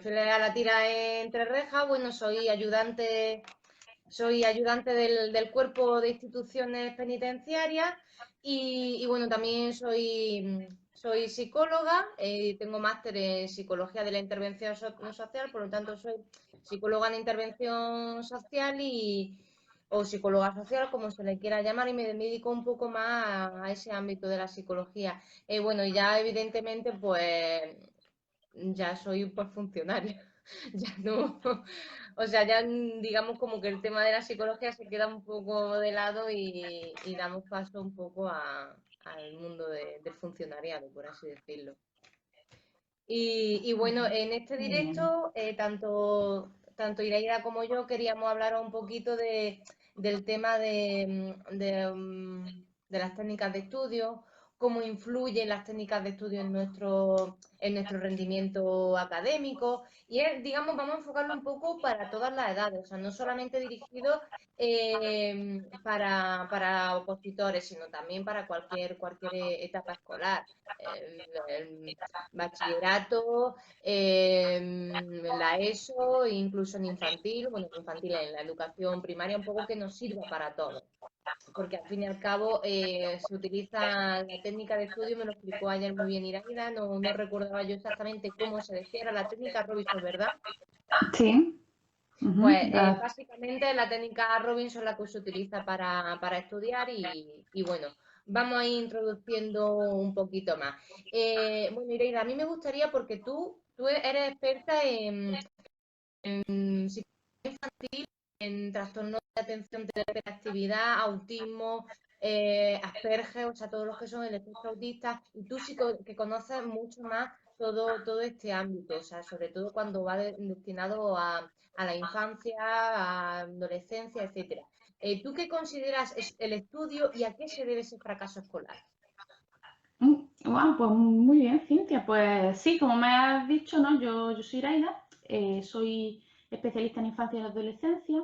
a la tira entre rejas, bueno, soy ayudante del cuerpo de instituciones penitenciarias y bueno, también soy psicóloga, tengo máster en psicología de la intervención social, por lo tanto soy psicóloga en intervención social o psicóloga social, como se le quiera llamar, y me dedico un poco más a ese ámbito de la psicología. Bueno, y ya evidentemente, pues ya soy pues funcionaria, ya no, o sea, ya digamos como que el tema de la psicología se queda un poco de lado y damos paso un poco al mundo del funcionariado, por así decirlo. Y bueno, en este Muy bien. directo, tanto Iraida como yo queríamos hablar un poquito del tema de las técnicas de estudio, cómo influyen las técnicas de estudio en nuestro rendimiento académico. Y digamos, vamos a enfocarlo un poco para todas las edades, o sea, no solamente dirigido para opositores, sino también para cualquier etapa escolar. El bachillerato, la ESO, incluso en infantil, bueno, en infantil en la educación primaria, un poco que nos sirva para todo. Porque al fin y al cabo se utiliza la técnica de estudio, me lo explicó ayer muy bien Iraida, no recordaba yo exactamente cómo se decía, era la técnica Robinson, ¿verdad? Sí. Pues Ujú. básicamente la técnica Robinson es la que se utiliza para estudiar y bueno, vamos a ir introduciendo un poquito más. Bueno, Ireida, a mí me gustaría porque tú eres experta en psicología infantil, en trastornos de atención de hiperactividad, autismo, Asperger, o sea, todos los que son el espectro autista, y tú sí que conoces mucho más todo este ámbito, o sea, sobre todo cuando va destinado a la infancia, a adolescencia, etcétera. ¿Tú qué consideras es el estudio y a qué se debe ese fracaso escolar? Wow, pues muy bien, Cintia. Pues sí, como me has dicho, ¿no? Yo soy Iraida, soy especialista en infancia y adolescencia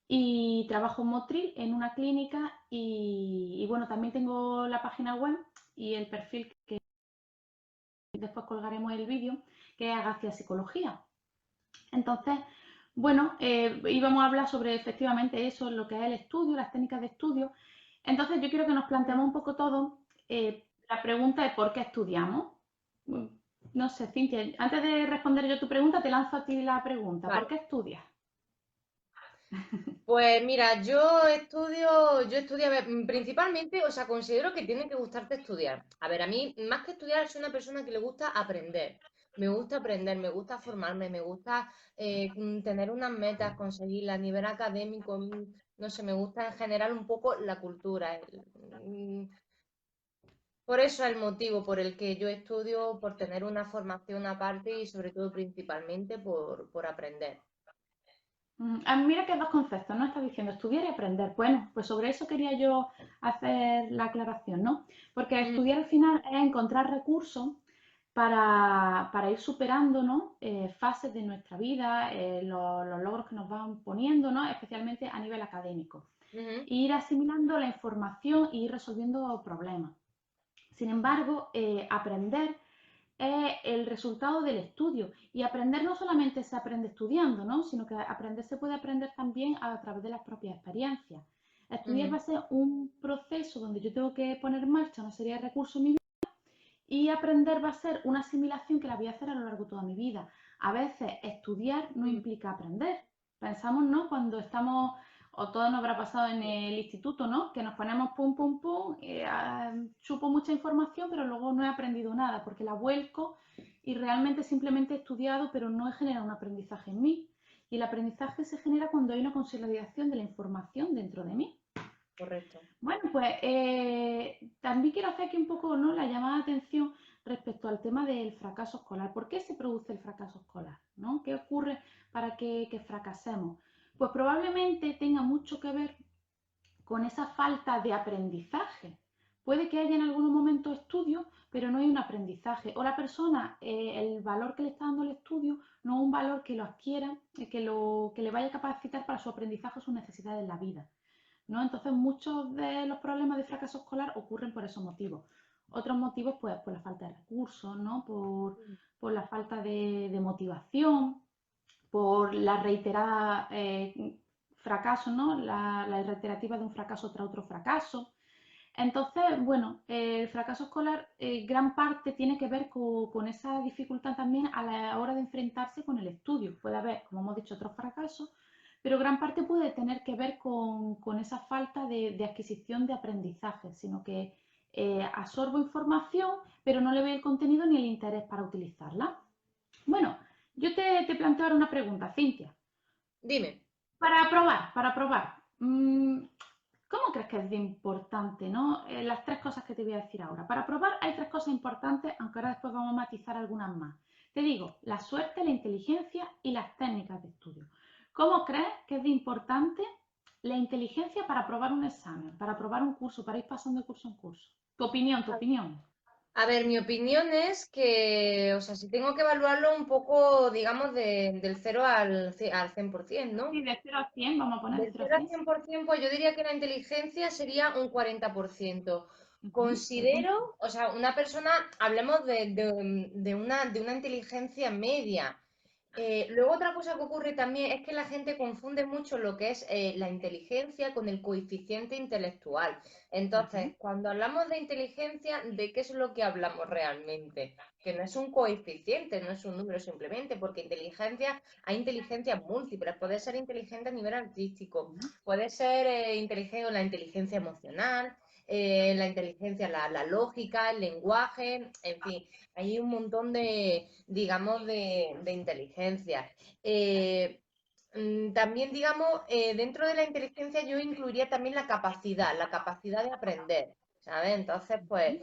y trabajo en Motril en una clínica y bueno, también tengo la página web y el perfil que después colgaremos el vídeo, que es Agacia Psicología. Entonces, bueno, íbamos a hablar sobre efectivamente eso, lo que es el estudio, las técnicas de estudio. Entonces, yo quiero que nos planteemos un poco todo la pregunta de por qué estudiamos. Mm, No sé, Cintia, antes de responder yo tu pregunta, te lanzo a ti la pregunta. ¿Por Vale. qué estudias? Pues mira, yo estudio, a ver, principalmente, o sea, considero que tiene que gustarte estudiar. A ver, a mí, más que estudiar, soy una persona que le gusta aprender. Me gusta aprender, me gusta formarme, me gusta tener unas metas, conseguirlas a nivel académico, no sé, me gusta en general un poco la cultura. Por eso es el motivo por el que yo estudio, por tener una formación aparte y sobre todo principalmente por aprender. Mira que dos conceptos, ¿no? Estás diciendo estudiar y aprender. Bueno, pues sobre eso quería yo hacer la aclaración, ¿no? Porque Mm, estudiar al final es encontrar recursos para ir superando, ¿no? Fases de nuestra vida, los logros que nos van poniendo, ¿no? Especialmente a nivel académico. ujú, Ir asimilando la información e ir resolviendo problemas. Sin embargo, aprender es el resultado del estudio. Y aprender no solamente se aprende estudiando, ¿no? Sino que aprender se puede aprender también a través de las propias experiencias. Estudiar va ujú. a ser un proceso donde yo tengo que poner en marcha una serie de recursos en mi vida y aprender va a ser una asimilación que la voy a hacer a lo largo de toda mi vida. A veces estudiar no Mm, implica aprender. Pensamos, ¿no? Cuando estamos, o todo nos habrá pasado en sí. el instituto, ¿no? Que nos ponemos pum, pum, pum, chupo mucha información, pero luego no he aprendido nada, porque la vuelco y realmente simplemente he estudiado, pero no he generado un aprendizaje en mí. Y el aprendizaje se genera cuando hay una consolidación de la información dentro de mí. Correcto. Bueno, pues también quiero hacer aquí un poco, ¿no? La llamada de atención respecto al tema del fracaso escolar. ¿Por qué se produce el fracaso escolar? ¿No? ¿Qué ocurre para que fracasemos? Pues probablemente tenga mucho que ver con esa falta de aprendizaje. Puede que haya en algunos momentos estudios, pero no hay un aprendizaje. O la persona, el valor que le está dando el estudio, no es un valor que lo adquiera, que le vaya a capacitar para su aprendizaje o sus necesidades en la vida. ¿No? Entonces, muchos de los problemas de fracaso escolar ocurren por esos motivos. Otros motivos, pues, por la falta de recursos, ¿no? por la falta de motivación, por la reiterada fracaso, ¿no? La reiterativa de un fracaso tras otro fracaso. Entonces, bueno, el fracaso escolar gran parte tiene que ver con esa dificultad también a la hora de enfrentarse con el estudio. Puede haber, como hemos dicho, otros fracasos, pero gran parte puede tener que ver con esa falta de adquisición de aprendizaje, sino que absorbo información, pero no le veo el contenido ni el interés para utilizarla. Bueno, yo te planteo ahora una pregunta, Cintia. Dime. Para probar. ¿Cómo crees que es de importante, ¿no? Las tres cosas que te voy a decir ahora. Para probar hay tres cosas importantes, aunque ahora después vamos a matizar algunas más. Te digo, la suerte, la inteligencia y las técnicas de estudio. ¿Cómo crees que es de importante la inteligencia para aprobar un examen, para aprobar un curso, para ir pasando de curso en curso? Tu opinión, tu opinión. A ver, mi opinión es que, o sea, si tengo que evaluarlo un poco, digamos, del 0 al 100%, ¿no? Sí, de 0 a 100, vamos a poner de Del 0 a 0 al 100. 100%, pues yo diría que la inteligencia sería un 40%. Perfecto. Considero, o sea, una persona, hablemos de una inteligencia media. Luego otra cosa que ocurre también es que la gente confunde mucho lo que es la inteligencia con el coeficiente intelectual. Entonces, Vale. cuando hablamos de inteligencia, ¿de qué es lo que hablamos realmente? Que no es un coeficiente, no es un número simplemente, porque hay inteligencias múltiples. Puede ser inteligente a nivel artístico, puede ser inteligente la inteligencia emocional, la inteligencia, la lógica, el lenguaje, en fin, hay un montón de, digamos, de inteligencias. También, digamos, dentro de la inteligencia yo incluiría también la capacidad de aprender, ¿sabes? Entonces, pues,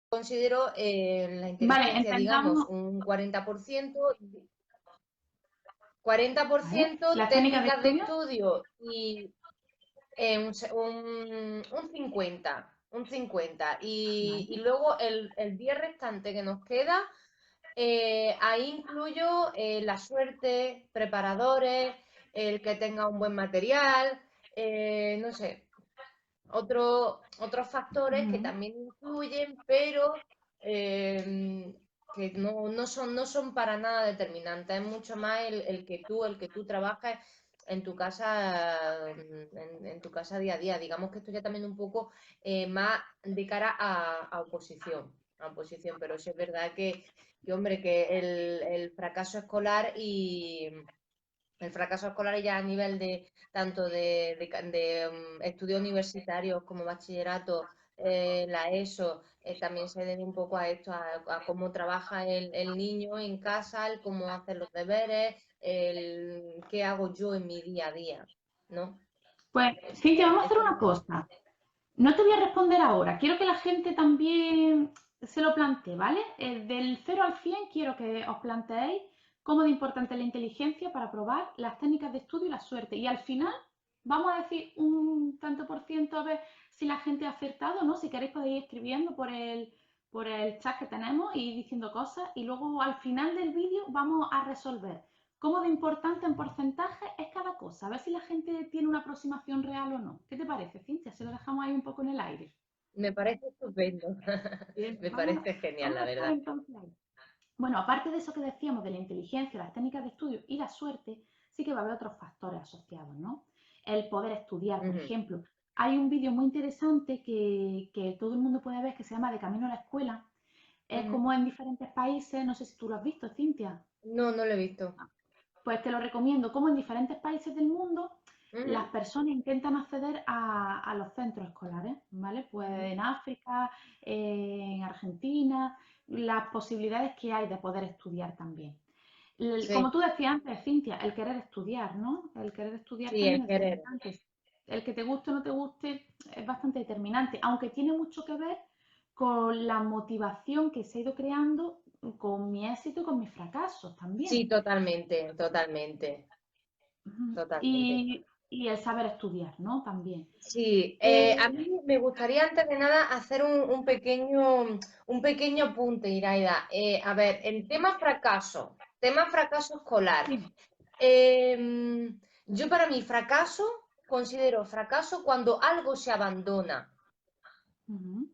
considero la Vale, inteligencia, digamos, entendamos. un 40%, Vale. 40% Las técnicas de técnicas de estudio. estudio y un 50, un 50. Y Vale. luego el 10 restante que nos queda, ahí incluyo la suerte, preparadores, el que tenga un buen material, no sé, otros factores que Ujú. también influyen, pero que no son para nada determinantes. Es mucho más el que tú trabajes en tu casa, en tu casa día a día. Digamos que esto ya también un poco más de cara a oposición. A oposición, pero sí es verdad que hombre, que el fracaso escolar y el fracaso escolar ya a nivel de tanto de estudios universitarios como bachillerato, la ESO, también se debe un poco a esto, a cómo trabaja el niño en casa, el cómo hace los deberes, el qué hago yo en mi día a día, ¿no? Pues, Cintia, vamos a hacer Esto una cosa. No te voy a responder ahora. Quiero que la gente también se lo plantee, ¿vale? Del 0 al 100 quiero que os planteéis cómo de importante es la inteligencia para probar las técnicas de estudio y la suerte. Y al final vamos a decir un tanto por ciento a ver si la gente ha acertado, ¿no? Si queréis podéis ir escribiendo por el chat que tenemos y diciendo cosas. Y luego al final del vídeo vamos a resolver cómo de importante en porcentaje es cada cosa. A ver si la gente tiene una aproximación real o no. ¿Qué te parece, Cintia? Se lo dejamos ahí un poco en el aire. me parece estupendo, Bien, me vamos, parece genial, vamos la a estar verdad. entonces ahí. Bueno, aparte de eso que decíamos de la inteligencia, las técnicas de estudio y la suerte, sí que va a haber otros factores asociados, ¿no? El poder estudiar, por Ujú, ejemplo. Hay un vídeo muy interesante que todo el mundo puede ver que se llama De Camino a la Escuela. Es ujú. como en diferentes países, no sé si tú lo has visto, Cintia. No, no lo he visto. Pues te lo recomiendo, como en diferentes países del mundo Ujú, las personas intentan acceder a los centros escolares, ¿vale? Pues ujú. en África, en Argentina, las posibilidades que hay de poder estudiar también. Como Sí, tú decías antes, Cintia, el querer estudiar, ¿no? El querer estudiar sí, también el es querer. determinante. El que te guste o no te guste es bastante determinante, aunque tiene mucho que ver con la motivación que se ha ido creando con mi éxito y con mis fracasos Sí, también. totalmente, totalmente, Ujú. totalmente. Y el saber estudiar, ¿no? También. Sí, Eh, a mí me gustaría antes de nada hacer un pequeño apunte, Iraida. A ver, en tema fracaso escolar. sí. Yo para mí considero fracaso cuando algo se abandona. Ujú.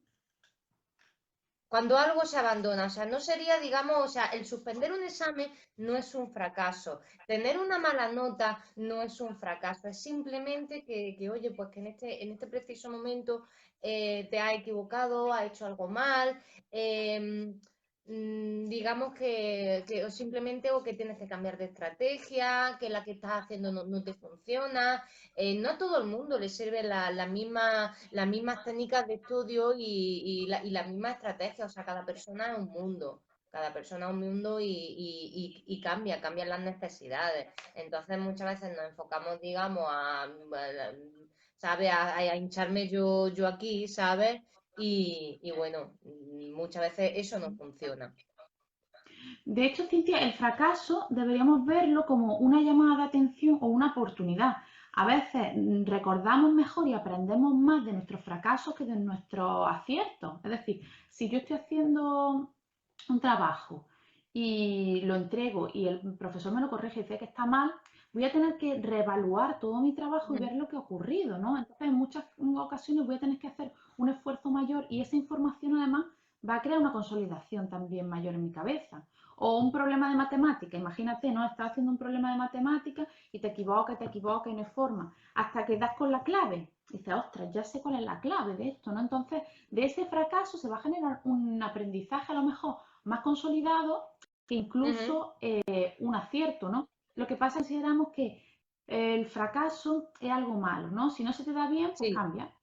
cuando algo se abandona, o sea, no sería, digamos, o sea, el suspender un examen no es un fracaso, tener una mala nota no es un fracaso, es simplemente oye, pues que en este preciso momento te has equivocado, has hecho algo mal, digamos o simplemente o que tienes que cambiar de estrategia, que la que estás haciendo no te funciona. No a todo el mundo le sirven las mismas técnicas de estudio y la misma estrategia, o sea, cada persona es un mundo. Cada persona es un mundo y cambian las necesidades. Entonces, muchas veces nos enfocamos, digamos, ¿sabes? A hincharme yo aquí, ¿sabes? Y bueno, muchas veces eso no funciona. De hecho, Cintia, el fracaso deberíamos verlo como una llamada de atención o una oportunidad. A veces recordamos mejor y aprendemos más de nuestros fracasos que de nuestros aciertos. Es decir, si yo estoy haciendo un trabajo y lo entrego y el profesor me lo corrige y dice que está mal, voy a tener que reevaluar todo mi trabajo y ver lo que ha ocurrido, ¿no? Entonces, en muchas ocasiones voy a tener que hacer un esfuerzo mayor y esa información además va a crear una consolidación también mayor en mi cabeza. O un problema de matemática, imagínate, ¿no? Estás haciendo un problema de matemática y te equivocas y no hay forma. Hasta que das con la clave. Y dices, ostras, ya sé cuál es la clave de esto, ¿no? Entonces, de ese fracaso se va a generar un aprendizaje a lo mejor más consolidado que Ujú. incluso un acierto, ¿no? Lo que pasa es que consideramos que el fracaso es algo malo, ¿no? Si no se te da bien, pues Sí. cambia.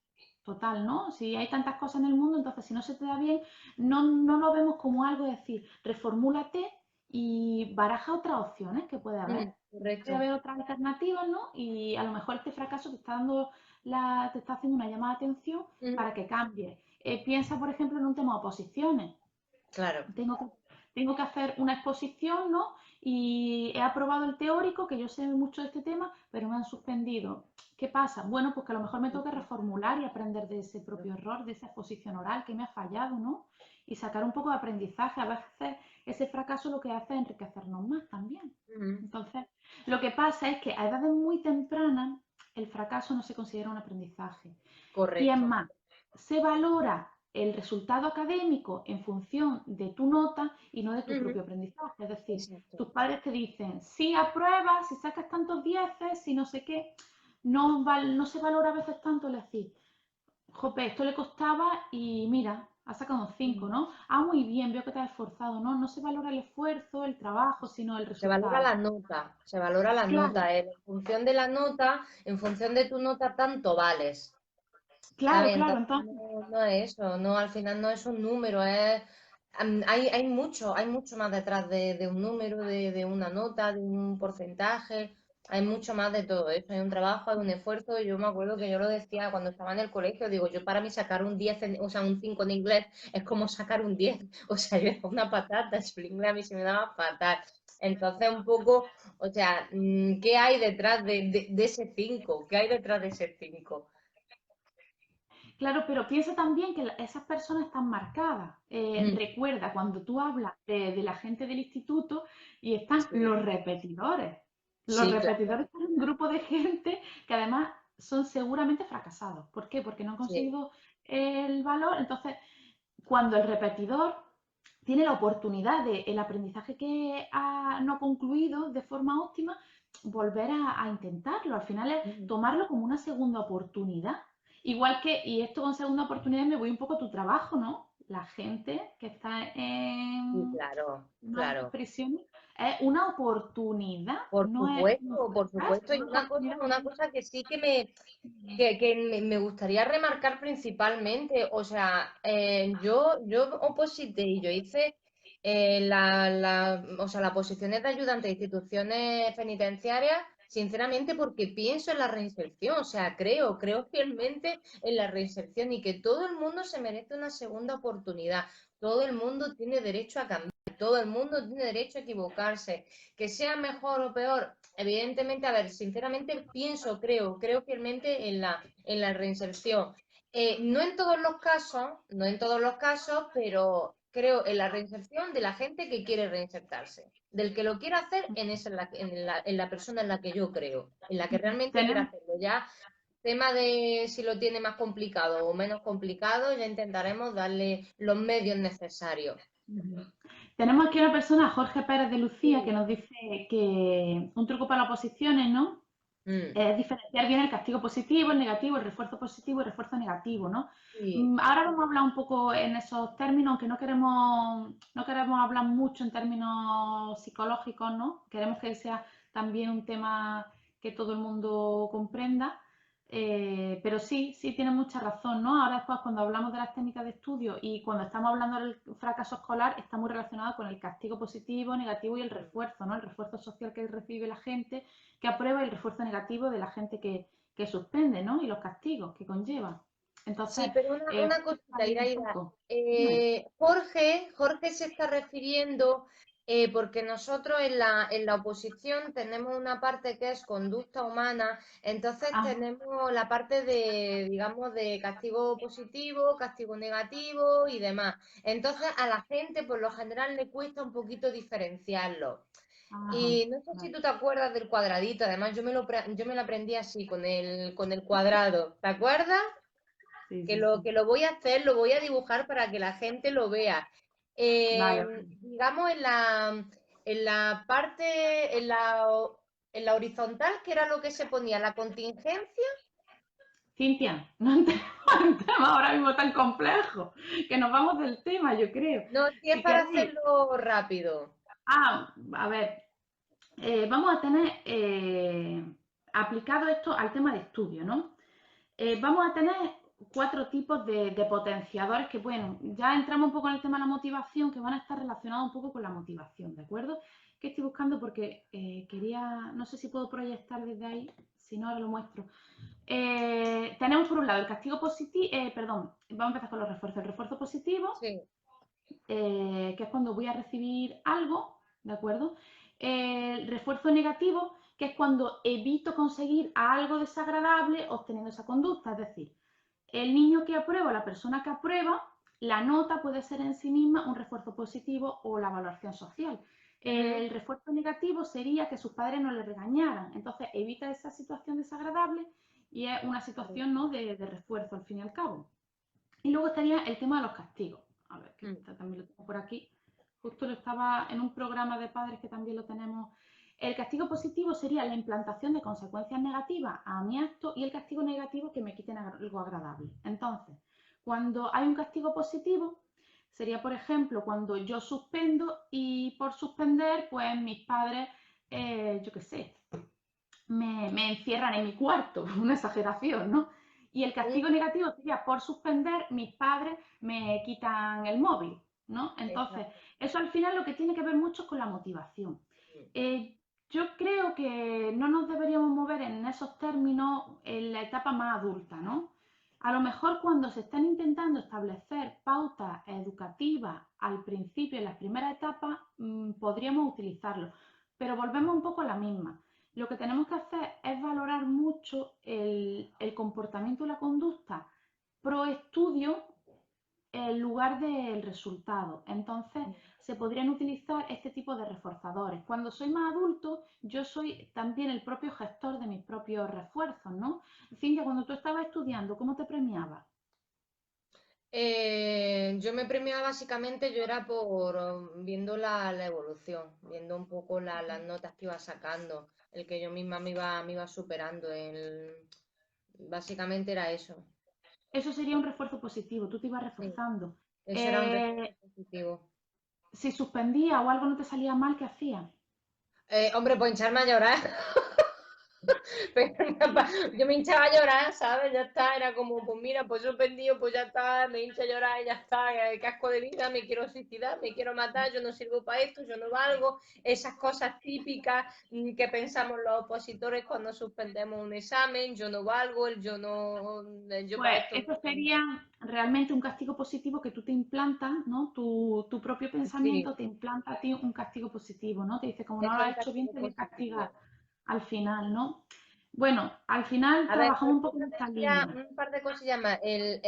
Total, ¿no? Si hay tantas cosas en el mundo, entonces si no se te da bien, no lo vemos como algo de decir, reformúlate y baraja otras opciones que puede haber. Puede Correcto. haber otras alternativas, ¿no? Y a lo mejor este fracaso te está dando te está haciendo una llamada de atención Ujú. para que cambie. Piensa, por ejemplo, en un tema de oposiciones. Claro. Tengo que, tengo que hacer una exposición, ¿no? Y he aprobado el teórico, que yo sé mucho de este tema, pero me han suspendido. ¿Qué pasa? Bueno, pues que a lo mejor me tengo que reformular y aprender de ese propio error, de esa exposición oral que me ha fallado, ¿no? Y sacar un poco de aprendizaje. A veces ese fracaso lo que hace es enriquecernos más también. Ujú. Entonces, lo que pasa es que a edades muy tempranas el fracaso no se considera un aprendizaje. Y es Correcto. más, se valora el resultado académico en función de tu nota y no de tu Ujú. propio aprendizaje. Es decir, Exacto. tus padres te dicen, si apruebas, si sacas tantos dieces, si no sé qué, no se valora a veces tanto el decir, jope, esto le costaba y mira, ha sacado un 5, Ujú. ¿no? Ah, muy bien, veo que te has esforzado, ¿no? No se valora el esfuerzo, el trabajo, sino el Se valora la resultado. nota, se valora la Claro, nota. En función de la nota, en función de tu nota, tanto vales. claro, ¿Sabes? claro. Entonces Entonces, no es eso, no, al final no es un número, hay mucho más detrás de un número, de una nota, de un porcentaje, hay mucho más de todo eso, hay un trabajo, hay un esfuerzo, y yo me acuerdo que yo lo decía cuando estaba en el colegio, digo, yo para mí sacar un 10 o sea, un 5 en inglés es como sacar un 10 o sea, yo era una patata, el inglés a mí se me daba fatal. Entonces, un poco, o sea, ¿qué hay detrás de ese 5? ¿Qué hay detrás de ese 5? claro, pero piensa también que esas personas están marcadas. Recuerda cuando tú hablas de la gente del instituto y están Sí, los repetidores. Los sí, claro, repetidores son un grupo de gente que además son seguramente fracasados. ¿Por qué? Porque no han sí. conseguido el valor. Entonces, cuando el repetidor tiene la oportunidad de el aprendizaje que no ha concluido de forma óptima, volver a intentarlo. Al final es Ujú. tomarlo como una segunda oportunidad. Igual que, y esto con segunda oportunidad me voy un poco a tu trabajo, ¿no? La gente que está Sí, en claro, una de estas claro. prisiones es una oportunidad, no es un Por fracaso, supuesto. Y una oportunidad. una cosa que sí que me gustaría remarcar principalmente, o sea, yo oposité y yo hice o sea, las posiciones de ayudante de instituciones penitenciarias, sinceramente, porque pienso en la reinserción, o sea, creo fielmente en la reinserción y que todo el mundo se merece una segunda oportunidad, todo el mundo tiene derecho a cambiar, todo el mundo tiene derecho a equivocarse, que sea mejor o peor. Evidentemente, a ver, sinceramente creo fielmente en la reinserción. No en todos los casos, no en todos los casos, pero creo en la reinserción de la gente que quiere reinsertarse. Del que lo quiera hacer, en la persona en la que yo creo, en la que realmente quiere Tenemos hacerlo. Ya, tema de si lo tiene más complicado o menos complicado, ya intentaremos darle los medios necesarios. Tenemos aquí una persona, Jorge Pérez de Lucía, que Sí. nos dice que un truco para las oposiciones, ¿no? Mm, Es diferenciar bien el castigo positivo, el negativo, el refuerzo positivo y el refuerzo negativo, ¿no? sí. Ahora vamos a hablar un poco en esos términos, aunque no queremos hablar mucho en términos psicológicos, ¿no? Queremos que sea también un tema que todo el mundo comprenda. Pero sí, sí tiene mucha razón, ¿no? Ahora después cuando hablamos de las técnicas de estudio y cuando estamos hablando del fracaso escolar, está muy relacionado con el castigo positivo, negativo y el refuerzo, ¿no? El refuerzo social que recibe la gente que aprueba y el refuerzo negativo de la gente que suspende, ¿no? Y los castigos que conlleva. Entonces, Sí, pero una cosita, ahí un Iraida. poco. Dime. Jorge se está refiriendo, porque nosotros en la oposición tenemos una parte que es conducta humana, entonces Ah, tenemos la parte de, digamos, de castigo positivo, castigo negativo y demás. Entonces a la gente por lo general le cuesta un poquito diferenciarlo. ajá, Y no sé si vale. tú te acuerdas del cuadradito, además yo me lo aprendí así, con el cuadrado, ¿te acuerdas? Sí, sí, sí. Que lo voy a hacer, lo voy a dibujar para que la gente lo vea. Vale, vale. Digamos en la parte, en la horizontal, que era lo que se ponía, la contingencia. Cintia, no tenemos un tema ahora mismo tan complejo, que nos vamos del tema, yo creo. No, si es Si para queréis, hacerlo rápido. a ver, vamos a tener aplicado esto al tema de estudio, ¿no? Vamos a tener 4 tipos de potenciadores que, bueno, ya entramos un poco en el tema de la motivación, que van a estar relacionados un poco con la motivación, ¿de acuerdo? Que estoy buscando porque quería, no sé si puedo proyectar desde ahí, si no, ahora lo muestro. Tenemos por un lado el castigo positivo, perdón, vamos a empezar con los refuerzos. El refuerzo positivo, Sí. que es cuando voy a recibir algo, ¿de acuerdo? El refuerzo negativo, que es cuando evito conseguir algo desagradable obteniendo esa conducta, es decir, el niño que aprueba, la persona que aprueba, la nota puede ser en sí misma un refuerzo positivo o la valoración social. Ujú. El refuerzo negativo sería que sus padres no le regañaran, entonces evita esa situación desagradable y es una situación, ¿no?, de refuerzo al fin y al cabo. Y luego estaría el tema de los castigos. A ver, que Mm. también lo tengo por aquí. Justo lo estaba en un programa de padres que también lo tenemos. El castigo positivo sería la implantación de consecuencias negativas a mi acto y el castigo negativo que me quiten algo agradable. Entonces, cuando hay un castigo positivo, sería, por ejemplo, cuando yo suspendo y por suspender, pues mis padres, yo qué sé, me encierran en mi cuarto, una exageración, ¿no? Y el castigo Mm. negativo sería por suspender, mis padres me quitan el móvil, ¿no? Entonces, Exacto. eso al final lo que tiene que ver mucho con la motivación. Yo creo que no nos deberíamos mover en esos términos en la etapa más adulta, ¿no? A lo mejor cuando se están intentando establecer pautas educativas al principio, en las primeras etapas, podríamos utilizarlo, pero volvemos un poco a la misma. Lo que tenemos que hacer es valorar mucho el comportamiento y la conducta pro estudio en lugar del resultado. Entonces, se podrían utilizar este tipo de reforzadores. Cuando soy más adulto, yo soy también el propio gestor de mis propios refuerzos, ¿no? Cintia, cuando tú estabas estudiando, ¿cómo te premiabas? Yo me premiaba básicamente, yo era por viendo la evolución, viendo un poco las notas que iba sacando, el que yo misma me iba superando. Básicamente era eso. Eso sería un refuerzo positivo, tú te ibas Sí, reforzando. eso era un refuerzo Eh, positivo. si suspendía o algo no te salía mal, ¿qué hacías? Hombre, pues hincharme a llorar. Pero yo me hinchaba a llorar, ¿sabes? Ya está, era como, pues mira, pues suspendido, pues ya está, me hincho a llorar y ya está, qué asco de vida, me quiero suicidar, me quiero matar, yo no sirvo para esto, yo no valgo, esas cosas típicas que pensamos los opositores cuando suspendemos un examen, yo no valgo, el yo no, yo Pues para esto eso no. sería realmente un castigo positivo que tú te implantas, ¿no? Tu propio Sí, pensamiento te implanta a ti un castigo positivo, ¿no? Te dice, como no lo eso es has un hecho bien, castigo te voy a castigar positivo. al final, ¿no? Bueno, al final A ver, trabajamos un poco en esta línea. un par de cosillas más. Sí.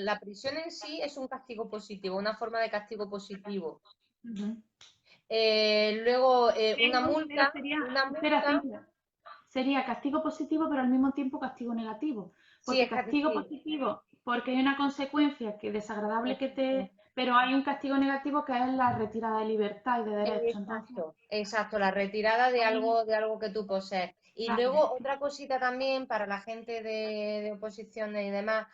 La prisión en sí es un castigo positivo, una forma de castigo positivo. Ujú. Luego, Pero sería, una espera, multa, Cintia, sería castigo positivo, pero al mismo tiempo castigo negativo. Sí, Porque es que castigo sí. positivo, porque hay una consecuencia que desagradable que te... Pero hay un castigo negativo que es la retirada de libertad y de derechos. Entonces, Exacto, exacto, la retirada ahí, de algo que tú posees. Y vale. luego otra cosita también para la gente de oposiciones y demás,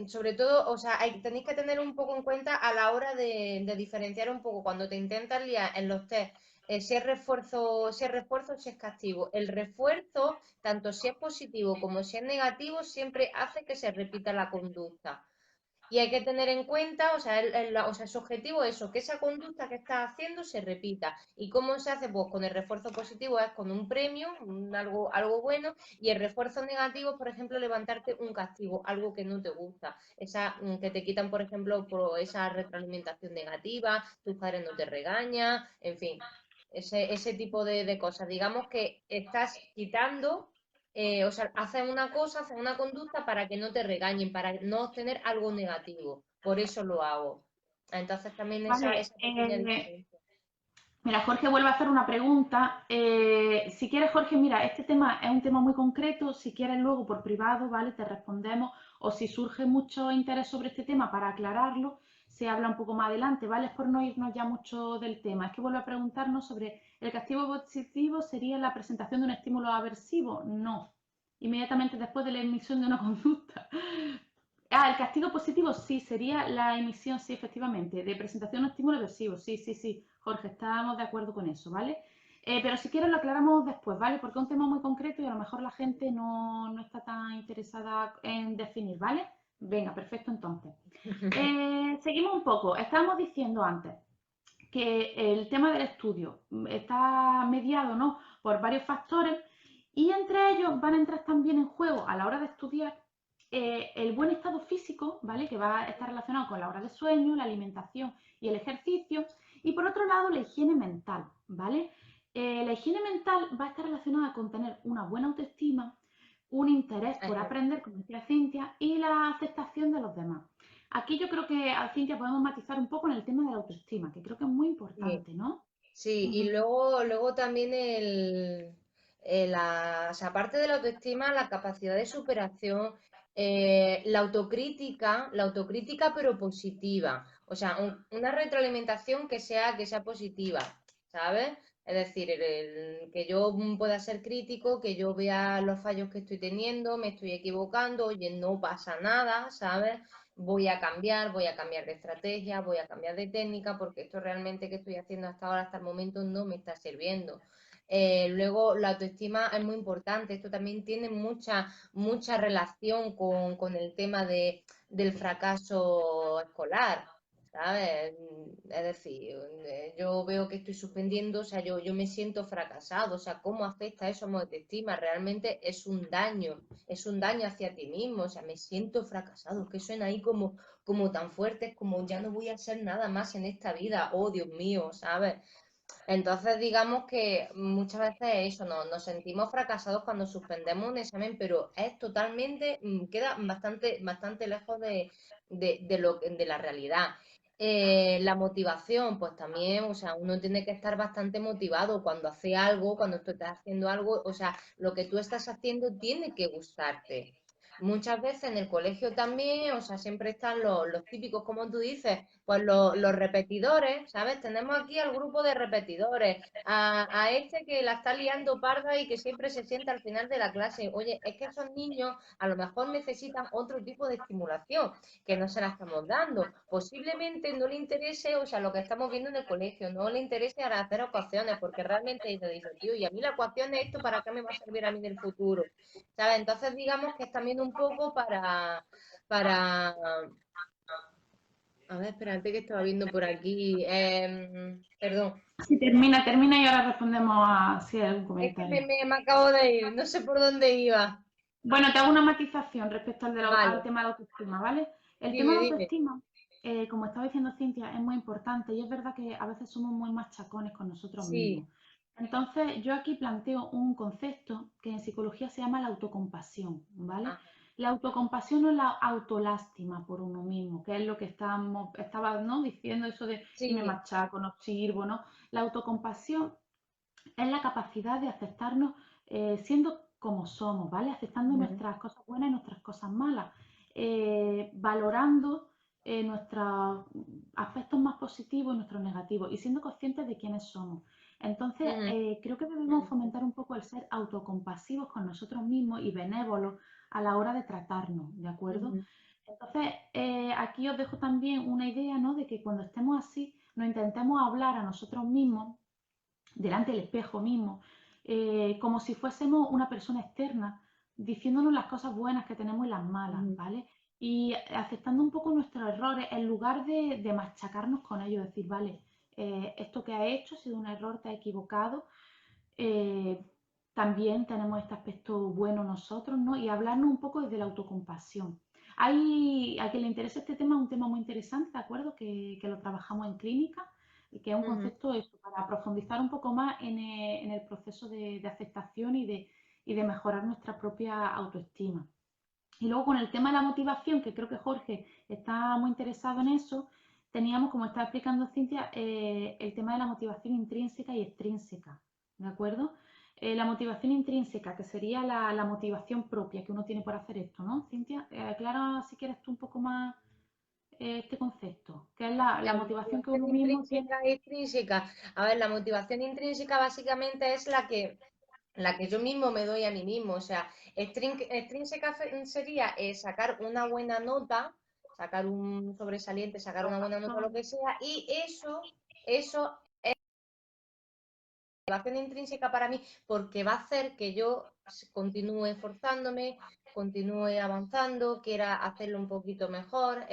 sobre todo, o sea, tenéis que tener un poco en cuenta a la hora de diferenciar un poco cuando te intentas liar en los test, si es refuerzo, si es castigo. El refuerzo, tanto si es positivo como si es negativo, siempre hace que se repita la conducta. Y hay que tener en cuenta, o sea, o sea, su objetivo es eso, que esa conducta que estás haciendo se repita. ¿Y cómo se hace? Pues con el refuerzo positivo es con un premio, algo bueno, y el refuerzo negativo, por ejemplo, levantarte un castigo, algo que no te gusta. Que te quitan, por ejemplo, por esa retroalimentación negativa, tus padres no te regañan, en fin, ese tipo de cosas. Digamos que estás quitando o sea, hacen una cosa, hacen una conducta para que no te regañen, para no obtener algo negativo. Por eso lo hago. Entonces también Vale, esa pequeña diferencia. mira, Jorge vuelve a hacer una pregunta. Si quieres, Jorge, mira, este tema es un tema muy concreto. Si quieres luego por privado, ¿vale? Te respondemos. O si surge mucho interés sobre este tema para aclararlo, se habla un poco más adelante, ¿vale? Es por no irnos ya mucho del tema. Es que vuelve a preguntarnos sobre el castigo positivo sería la presentación de un estímulo aversivo. No. Inmediatamente después de la emisión de una conducta. Ah, el castigo positivo sí, sería la emisión, sí, efectivamente, de presentación de estímulo aversivo. Sí, sí, sí, Jorge, estamos de acuerdo con eso, ¿vale? Pero si quieres lo aclaramos después, ¿vale? Porque es un tema muy concreto y a lo mejor la gente no está tan interesada en definir, ¿vale? Venga, perfecto entonces. Seguimos un poco. Estábamos diciendo antes que el tema del estudio está mediado, ¿no?, por varios factores y entre ellos van a entrar también en juego a la hora de estudiar el buen estado físico, ¿vale?, que va a estar relacionado con la hora de sueño, la alimentación y el ejercicio, y por otro lado la higiene mental, ¿vale? La higiene mental va a estar relacionada con tener una buena autoestima, un interés por aprender, como decía Cintia, y la aceptación de los demás. Aquí yo creo que, a Cintia, podemos matizar un poco en el tema de la autoestima, que creo que es muy Sí, importante, ¿no? sí, y Ujú. luego también o sea, aparte de la autoestima, la capacidad de superación, la autocrítica pero positiva. O sea, una retroalimentación que sea positiva, ¿sabes? Es decir, que yo pueda ser crítico, que yo vea los fallos que estoy teniendo, me estoy equivocando, oye, no pasa nada, ¿sabes? Voy a cambiar de estrategia, voy a cambiar de técnica, porque esto realmente que estoy haciendo hasta ahora, hasta el momento, no me está sirviendo. Luego, la autoestima es muy importante. Esto también tiene mucha relación con el tema del fracaso escolar, ¿sabes? Es decir, yo veo que estoy suspendiendo, o sea, yo me siento fracasado, o sea, ¿cómo afecta eso a mi autoestima? Realmente es un daño hacia ti mismo, o sea, me siento fracasado, que suena ahí como tan fuerte, es como ya no voy a hacer nada más en esta vida, oh Dios mío, ¿sabes? Entonces, digamos que muchas veces eso, nos sentimos fracasados cuando suspendemos un examen, pero es totalmente, queda bastante lejos de la realidad. La motivación, pues también, o sea, uno tiene que estar bastante motivado cuando hace algo, cuando tú estás haciendo algo, o sea, lo que tú estás haciendo tiene que gustarte. Muchas veces en el colegio también, o sea, siempre están los típicos, como tú dices, pues los repetidores, ¿sabes? Tenemos aquí al grupo de repetidores, a este que la está liando parda y que siempre se sienta al final de la clase. Oye, es que esos niños a lo mejor necesitan otro tipo de estimulación que no se la estamos dando. Posiblemente no le interese, o sea, lo que estamos viendo en el colegio, no le interese a hacer ecuaciones, porque realmente se dice, tío, y a mí la ecuación de esto, ¿para qué me va a servir a mí del futuro? ¿Sabes? Entonces digamos que es también un poco para, a ver, espérate que estaba viendo por aquí. Perdón, Sí, termina y ahora respondemos a si hay algún es que comentario. me acabo de ir, no sé por dónde iba. Bueno, te hago una matización respecto al Vale, tema de la autoestima, ¿vale? El tema dime, de dime. autoestima, como estaba diciendo Cintia, es muy importante y es verdad que a veces somos muy machacones con nosotros mismos. Sí, Entonces, yo aquí planteo un concepto que en psicología se llama la autocompasión, ¿vale? ajá, La autocompasión no es la autolástima por uno mismo, que es lo que estaba, ¿no?, diciendo eso de si me sí, machaco, no sirvo, ¿no? La autocompasión es la capacidad de aceptarnos siendo como somos, ¿vale? Aceptando Ujú, nuestras cosas buenas y nuestras cosas malas, valorando nuestros aspectos más positivos y nuestros negativos y siendo conscientes de quiénes somos. Entonces, ujú, creo que debemos fomentar un poco el ser autocompasivos con nosotros mismos y benévolos a la hora de tratarnos, ¿de acuerdo? ujú, Entonces, aquí os dejo también una idea, ¿no? De que cuando estemos así, nos intentemos hablar a nosotros mismos delante del espejo mismo, como si fuésemos una persona externa, diciéndonos las cosas buenas que tenemos y las malas, ujú, ¿vale? Y aceptando un poco nuestros errores en lugar de machacarnos con ellos, decir, vale, esto que has hecho ha sido un error, te has equivocado, eh, también tenemos este aspecto bueno nosotros, ¿no? Y hablarnos un poco desde la autocompasión. Hay, a quien le interese este tema, es un tema muy interesante, ¿de acuerdo? Que lo trabajamos en clínica y que es un ujú. concepto eso, para profundizar un poco más en el proceso de aceptación y de mejorar nuestra propia autoestima. Y luego con el tema de la motivación, que creo que Jorge está muy interesado en eso, teníamos, como está explicando Cintia, el tema de la motivación intrínseca y extrínseca, ¿de acuerdo? La motivación intrínseca, que sería la motivación propia que uno tiene por hacer esto, ¿no, Cintia? Aclara si quieres tú un poco más este concepto, que es la La motivación que motivación uno mismo tiene. intrínseca e extrínseca. A ver, la motivación intrínseca básicamente es la que yo mismo me doy a mí mismo. O sea, extrínseca sería sacar una buena nota, sacar un sobresaliente, sacar una buena nota, lo que sea, y eso motivación intrínseca para mí porque va a hacer que yo continúe esforzándome, continúe avanzando, quiera hacerlo un poquito mejor.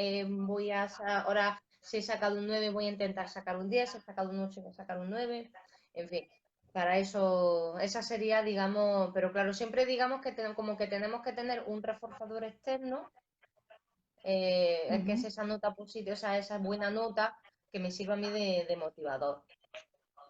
Ahora si he sacado un 9 voy a intentar sacar un 10, si he sacado un 8 voy a sacar un 9. En fin, para eso, esa sería, digamos, pero claro, siempre digamos que como que tenemos que tener un reforzador externo, que es Ujú. esa nota positiva, esa buena nota que me sirva a mí de motivador.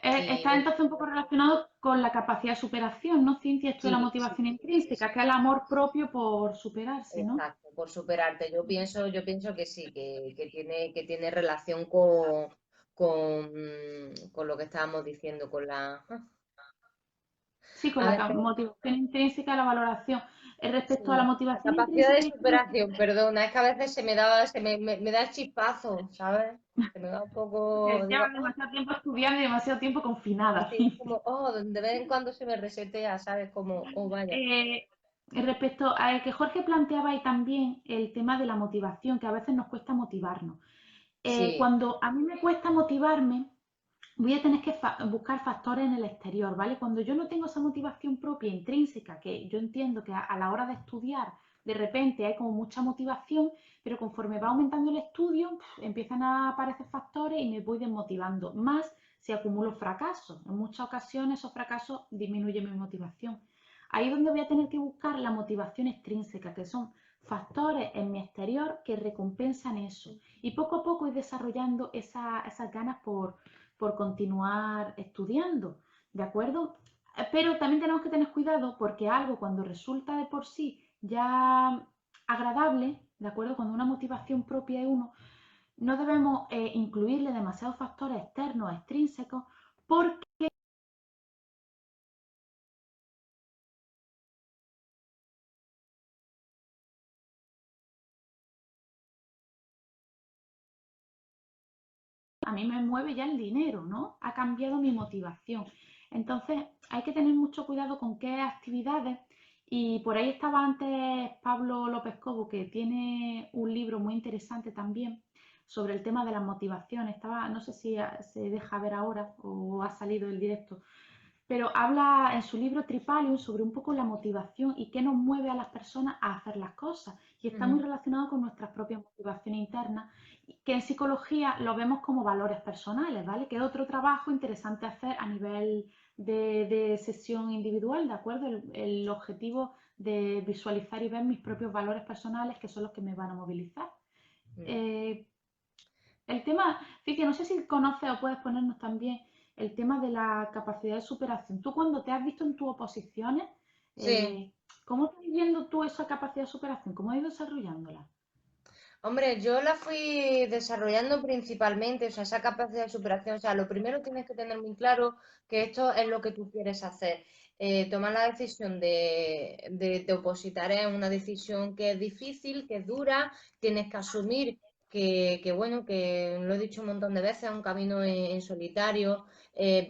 Y Está bueno, entonces un poco relacionado con la capacidad de superación, ¿no, Cintia? Esto de la sí, sí, motivación sí, sí, intrínseca, sí. que es el amor propio por superarse, ¿no? Exacto, por superarte. Yo pienso que sí, que tiene relación con lo que estábamos diciendo, con la. Sí, con A la ver, motivación intrínseca, la valoración. Respecto a la sí, la motivación capacidad de intrínseca y superación, perdona, es que a veces se me da el chispazo, ¿sabes? Se me da un poco, digo, llevas demasiado tiempo estudiando y demasiado tiempo confinada. sí, es como, de vez en cuando se me resetea, ¿sabes? Como, vaya. Eh, Respecto a el que Jorge planteaba ahí también el tema de la motivación, que a veces nos cuesta motivarnos. Sí. Cuando a mí me cuesta motivarme, voy a tener que buscar factores en el exterior, ¿vale? Cuando yo no tengo esa motivación propia intrínseca, que yo entiendo que a la hora de estudiar, de repente hay como mucha motivación, pero conforme va aumentando el estudio, empiezan a aparecer factores y me voy desmotivando. Más si acumulo fracasos. En muchas ocasiones esos fracasos disminuyen mi motivación. Ahí es donde voy a tener que buscar la motivación extrínseca, que son factores en mi exterior que recompensan eso. Y poco a poco ir desarrollando esas ganas por continuar estudiando, ¿de acuerdo? Pero también tenemos que tener cuidado porque algo cuando resulta de por sí ya agradable, ¿de acuerdo? Cuando una motivación propia es uno, no debemos incluirle demasiados factores externos, extrínsecos, porque a mí me mueve ya el dinero, ¿no? Ha cambiado mi motivación. Entonces hay que tener mucho cuidado con qué actividades. Y por ahí estaba antes Pablo López Cobo, que tiene un libro muy interesante también sobre el tema de las motivaciones. Estaba, no sé si se deja ver ahora o ha salido el directo, pero habla en su libro Tripalium sobre un poco la motivación y qué nos mueve a las personas a hacer las cosas. Y está muy Ujú, relacionado con nuestras propias motivaciones internas, que en psicología lo vemos como valores personales, ¿vale? Que es otro trabajo interesante hacer a nivel de sesión individual, ¿de acuerdo? El objetivo de visualizar y ver mis propios valores personales, que son los que me van a movilizar. ujú. Eh, el tema, Fitia, no sé si conoces o puedes ponernos también el tema de la capacidad de superación. Tú cuando te has visto en tus oposiciones, Sí. ¿cómo estás viviendo tú esa capacidad de superación? ¿Cómo has ido desarrollándola? Hombre, yo la fui desarrollando principalmente, o sea, esa capacidad de superación. O sea, lo primero tienes que tener muy claro que esto es lo que tú quieres hacer. Tomar la decisión de opositar es una decisión que es difícil, que es dura, tienes que asumir bueno, que lo he dicho un montón de veces, es un camino en solitario,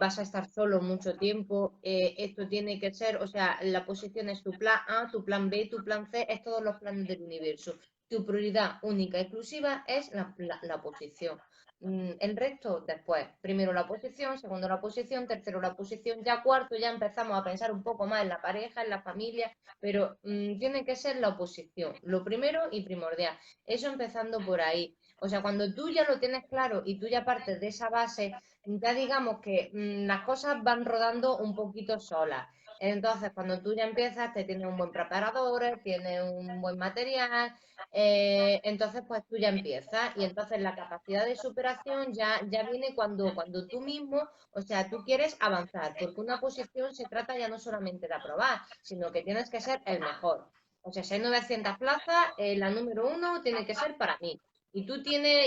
vas a estar solo mucho tiempo, esto tiene que ser, o sea, la posición es tu plan A, tu plan B, tu plan C, es todos los planes del universo. Tu prioridad única y exclusiva es la posición. El resto después. Primero la posición, segundo la posición, tercero la posición, ya cuarto ya empezamos a pensar un poco más en la pareja, en la familia, pero tiene que ser la oposición, lo primero y primordial. Eso empezando por ahí. O sea, cuando tú ya lo tienes claro y tú ya partes de esa base, ya digamos que las cosas van rodando un poquito solas. Entonces, cuando tú ya empiezas, te tienes un buen preparador, tienes un buen material, entonces pues tú ya empiezas y entonces la capacidad de superación ya viene cuando tú mismo, o sea, tú quieres avanzar, porque una posición se trata ya no solamente de aprobar, sino que tienes que ser el mejor. O sea, si hay 900 plazas, la número uno tiene que ser para mí. Y tú tienes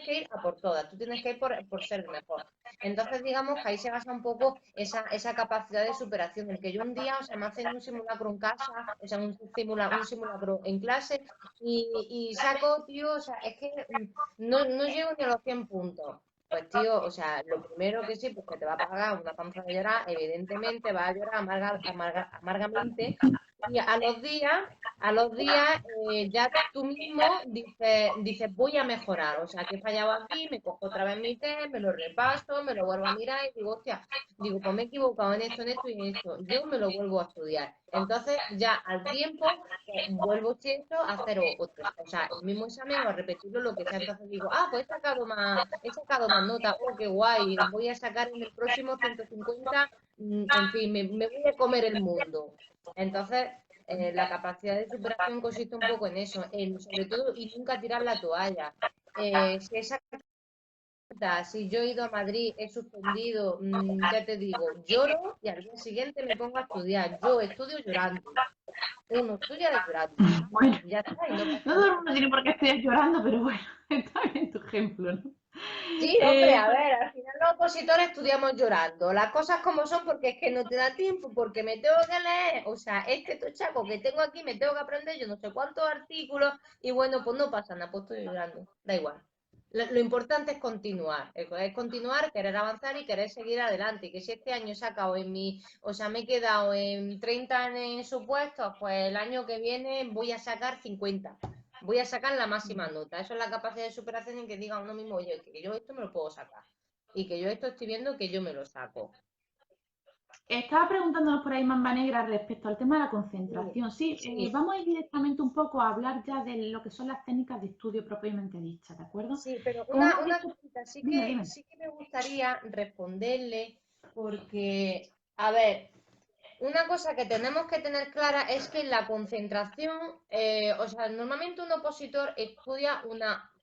que ir a por todas, tú tienes que ir por ser el mejor. Entonces, digamos que ahí se basa un poco esa capacidad de superación, el que yo un día, o sea, me hacen un simulacro en casa, o sea, un simulacro en clase, y saco, tío, o sea, es que no llego ni a los 100 puntos. Pues, tío, o sea, lo primero que sí, pues que te va a pagar una panza de llorar, evidentemente, vas a llorar amargamente, y a los días ya tú mismo dices, voy a mejorar, o sea, que he fallado aquí, me cojo otra vez mi test, me lo repaso, me lo vuelvo a mirar y digo, hostia, digo, pues me he equivocado en esto y en esto, yo me lo vuelvo a estudiar. Entonces, ya al tiempo vuelvo siento a hacer otro, o sea, el mismo examen o a repetirlo lo que sea. Entonces digo, pues he sacado más notas, qué guay, voy a sacar en el próximo 150, en fin, me voy a comer el mundo. Entonces, la capacidad de superación consiste un poco en eso, en sobre todo y nunca tirar la toalla. Si esa si yo he ido a Madrid, he suspendido, ya te digo, lloro y al día siguiente me pongo a estudiar. Yo estudio llorando. Uno estudia llorando. Bueno, Y ya está, y no no pasa todo el nada. mundo tiene por qué estar llorando, pero bueno, está bien tu ejemplo, ¿no? Sí, hombre, a Pues, ver, al final los opositores estudiamos llorando. Las cosas como son porque es que no te da tiempo, porque me tengo que leer. O sea, este tochaco que tengo aquí, me tengo que aprender yo no sé cuántos artículos y bueno, pues no pasa nada, pues estoy llorando. Da igual. Lo importante es continuar, querer avanzar y querer seguir adelante. Y que si este año he sacado o sea, me he quedado en 30 en supuestos, pues el año que viene voy a sacar 50. Voy a sacar la máxima nota. Eso es la capacidad de superación en que diga uno mismo, oye, que yo esto me lo puedo sacar. Y que yo esto estoy viendo que yo me lo saco. estaba preguntándonos por ahí, Mamba Negra, respecto al tema de la Sí, concentración. Sí, sí, vamos a ir directamente un poco a hablar ya de lo que son las técnicas de estudio propiamente dichas, ¿de acuerdo? sí, pero Como una, hemos una dicho, cosita, sí dime, que, dime. sí que me gustaría responderle, porque, a ver, una cosa que tenemos que tener clara es que la concentración, o sea, normalmente un opositor estudia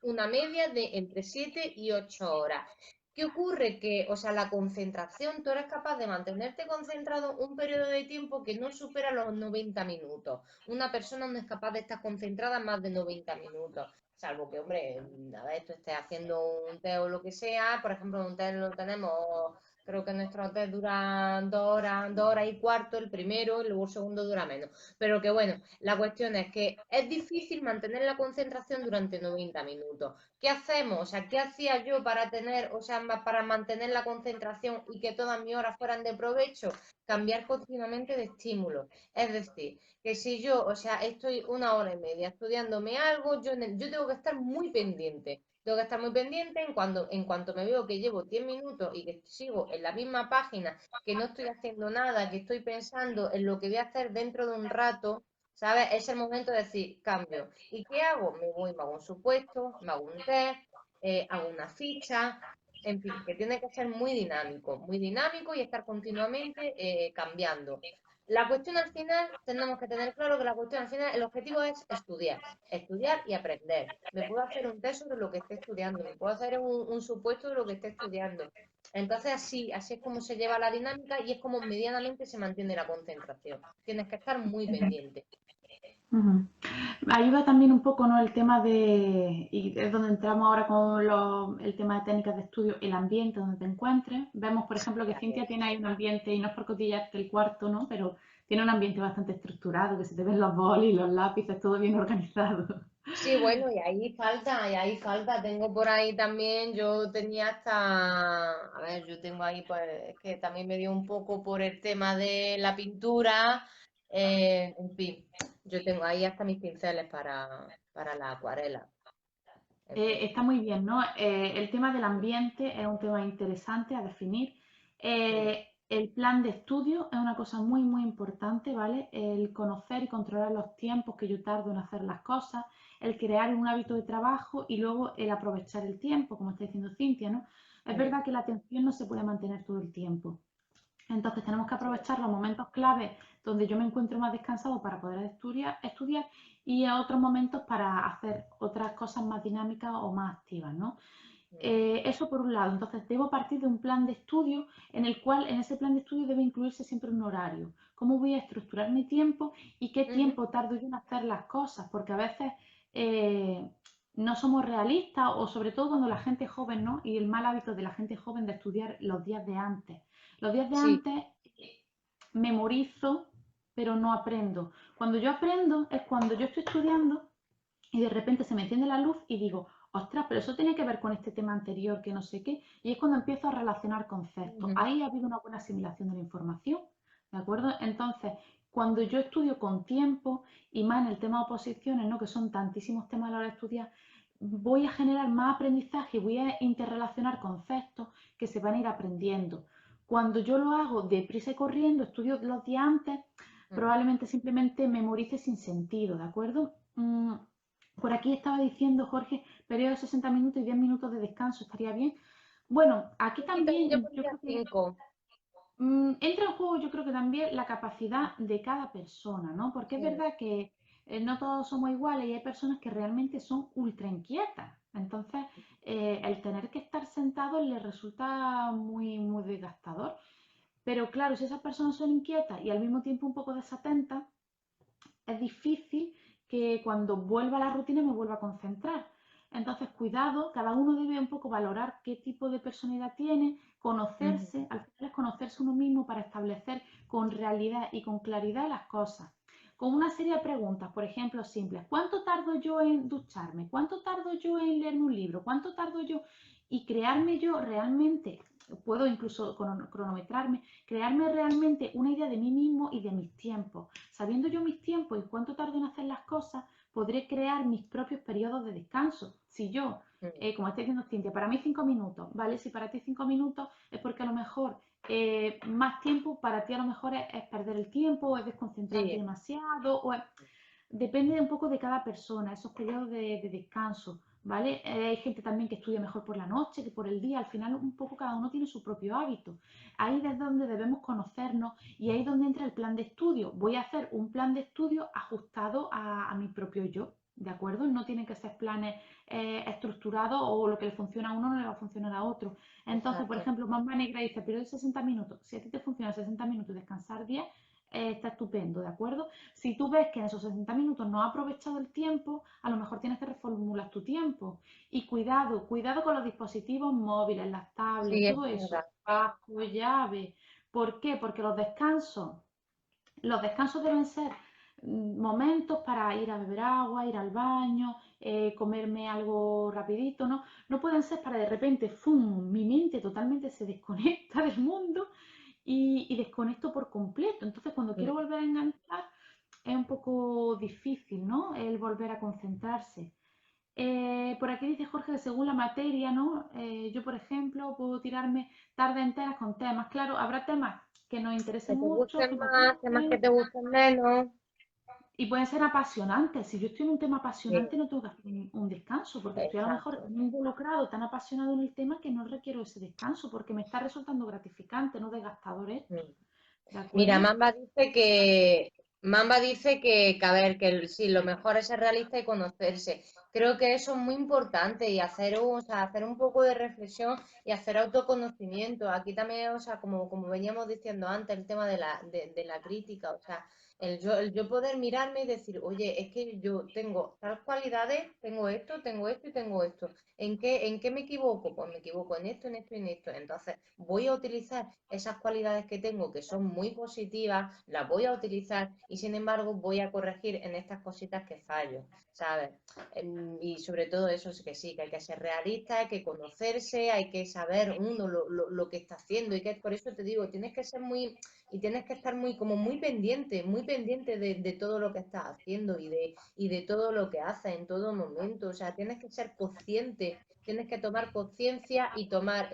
una media de entre 7 y 8 horas. ¿Qué ocurre? Que, o sea, la concentración, tú eres capaz de mantenerte concentrado un periodo de tiempo que no supera los 90 minutos. Una persona no es capaz de estar concentrada más de 90 minutos. Salvo que, hombre, a ver, tú estés haciendo un test o lo que sea. Por ejemplo, un test lo tenemos. Creo que nuestro test dura 2 horas y cuarto el primero y luego el segundo dura menos. Pero que bueno, la cuestión es que es difícil mantener la concentración durante 90 minutos. ¿Qué hacemos? O sea, ¿qué hacía yo para tener, o sea, para mantener la concentración y que todas mis horas fueran de provecho? Cambiar continuamente de estímulo. Es decir, que si yo, o sea, estoy 1 hora y media estudiándome algo, yo tengo que estar muy pendiente. Tengo que estar muy pendiente en cuanto me veo que llevo 10 minutos y que sigo en la misma página, que no estoy haciendo nada, que estoy pensando en lo que voy a hacer dentro de un rato, ¿sabes? Es el momento de decir, cambio. ¿Y qué hago? Me voy, me hago un supuesto, me hago un test, hago una ficha, en fin, que tiene que ser muy dinámico y estar continuamente cambiando. La cuestión al final, tenemos que tener claro que la cuestión al final, el objetivo es estudiar y aprender. Me puedo hacer un test sobre lo que esté estudiando, me puedo hacer un supuesto de lo que esté estudiando. Entonces, así es como se lleva la dinámica y es como medianamente se mantiene la concentración. Tienes que estar muy pendiente. Ujú. Me ayuda también un poco, ¿no? El tema de, y es donde entramos ahora con el tema de técnicas de estudio, el ambiente donde te encuentres. Vemos, por ejemplo, que Cintia tiene ahí un ambiente, y no es por cotillarte el cuarto, ¿no? Pero tiene un ambiente bastante estructurado, que se te ven los bolis, los lápices, todo bien organizado. Sí, bueno, y ahí falta, tengo por ahí también, yo tenía hasta, a ver, yo tengo ahí pues que también me dio un poco por el tema de la pintura, en fin, yo tengo ahí hasta mis pinceles para la acuarela, en fin. Está muy bien, ¿no? El tema del ambiente es un tema interesante a definir. Mm, El plan de estudio es una cosa muy, muy importante, ¿vale? El conocer y controlar los tiempos que yo tardo en hacer las cosas, el crear un hábito de trabajo y luego el aprovechar el tiempo, como está diciendo Cintia, ¿no? Es mm, verdad que la atención no se puede mantener todo el tiempo. Entonces tenemos que sí, aprovechar los momentos clave donde yo me encuentro más descansado para poder estudiar y a otros momentos para hacer otras cosas más dinámicas o más activas, ¿no? mm, Eso por un lado. Entonces debo partir de un plan de estudio en el cual en ese plan de estudio debe incluirse siempre un horario. ¿Cómo voy a estructurar mi tiempo y qué ujú, tiempo tardo yo en hacer las cosas? Porque a veces no somos realistas o sobre todo cuando la gente joven, ¿no? Y el mal hábito de la gente joven de estudiar los días de antes. Los días de sí, antes memorizo, pero no aprendo. Cuando yo aprendo es cuando yo estoy estudiando y de repente se me enciende la luz y digo, ostras, pero eso tiene que ver con este tema anterior, que no sé qué, y es cuando empiezo a relacionar conceptos. ujú, Ahí ha habido una buena asimilación de la información, ¿de acuerdo? Entonces, cuando yo estudio con tiempo y más en el tema de oposiciones, ¿no? Que son tantísimos temas a la hora de estudiar, voy a generar más aprendizaje y voy a interrelacionar conceptos que se van a ir aprendiendo. Cuando yo lo hago deprisa y corriendo, estudio los días antes, mm. probablemente simplemente memorice sin sentido, ¿de acuerdo? Por aquí estaba diciendo Jorge, periodo de 60 minutos y 10 minutos de descanso, ¿estaría bien? Bueno, aquí Sí, también yo también yo pondría creo que 5. entra en juego yo creo que también la capacidad de cada persona, ¿no? Porque es Mm, verdad que no todos somos iguales y hay personas que realmente son ultra inquietas. Entonces, el tener que estar sentado les resulta muy, muy desgastador. Pero claro, si esas personas son inquietas y al mismo tiempo un poco desatentas, es difícil que cuando vuelva a la rutina me vuelva a concentrar. Entonces, cuidado, cada uno debe un poco valorar qué tipo de personalidad tiene, ujú, conocerse, al final es conocerse uno mismo para establecer con realidad y con claridad las cosas. Con una serie de preguntas, por ejemplo, simples. ¿Cuánto tardo yo en ducharme? ¿Cuánto tardo yo en leerme un libro? ¿Cuánto tardo yo? Y crearme yo realmente, puedo incluso cronometrarme, crearme realmente una idea de mí mismo y de mis tiempos. Sabiendo yo mis tiempos y cuánto tardo en hacer las cosas, podré crear mis propios periodos de descanso. Si yo, mm. como está diciendo Cintia, para mí 5 minutos, ¿vale? Si para ti 5 minutos es porque a lo mejor más tiempo para ti a lo mejor es perder el tiempo, o es desconcentrarte Sí, demasiado, depende de un poco de cada persona, esos periodos de descanso, ¿vale? Hay gente también que estudia mejor por la noche que por el día, al final un poco cada uno tiene su propio hábito. Ahí es donde debemos conocernos y ahí es donde entra el plan de estudio. Voy a hacer un plan de estudio ajustado a mi propio yo, ¿de acuerdo? No tienen que ser planes estructurados o lo que le funciona a uno no le va a funcionar a otro. Entonces, por exacto. ejemplo, Mamba Negra dice, pero de 60 minutos, si a ti te funciona 60 minutos y descansar 10, está estupendo, ¿de acuerdo? Si tú ves que en esos 60 minutos no has aprovechado el tiempo, a lo mejor tienes que reformular tu tiempo. Y cuidado, cuidado con los dispositivos móviles, las tablets, Sí, es todo eso. verdad. Bajo llave. ¿Por qué? Porque los descansos deben ser momentos para ir a beber agua, ir al baño, comerme algo rapidito, ¿no? No pueden ser para de repente, ¡fum!, mi mente totalmente se desconecta del mundo y desconecto por completo. Entonces, cuando quiero Mm. volver a enganchar, es un poco difícil, ¿no? El volver a concentrarse. Por aquí dice Jorge que según la materia, ¿no? Yo, por ejemplo, puedo tirarme tarde enteras con temas. Claro, habrá temas que nos Que interesen te mucho, gusten que nos más, temas que gusten te gusten menos. y pueden ser apasionantes. Si yo estoy en un tema Sí, apasionante, no tengo que hacer un descanso, porque estoy a lo mejor exacto. tan involucrado, tan apasionado en el tema que no requiero ese descanso, porque me está resultando gratificante, no desgastador esto. Mm. ¿De Mira, acuerdo? Mamba dice que, a ver, sí, lo mejor es ser realista y conocerse. Creo que eso es muy importante y o sea, hacer un poco de reflexión y hacer autoconocimiento. Aquí también, o sea, como veníamos diciendo antes, el tema de la crítica, o sea, el yo poder mirarme y decir, oye, es que yo tengo tales cualidades, tengo esto y tengo esto. En qué me equivoco? Pues me equivoco en esto, en esto y en esto. Entonces, voy a utilizar esas cualidades que tengo, que son muy positivas, las voy a utilizar y sin embargo voy a corregir en estas cositas que fallo, ¿sabes? Y sobre todo eso es que sí, que hay que ser realista, hay que conocerse, hay que saber uno lo que está haciendo y que por eso te digo, tienes que ser muy y tienes que estar muy pendiente de todo lo que estás haciendo y de todo lo que haces en todo momento. O sea, tienes que ser consciente, tienes que tomar conciencia y tomar,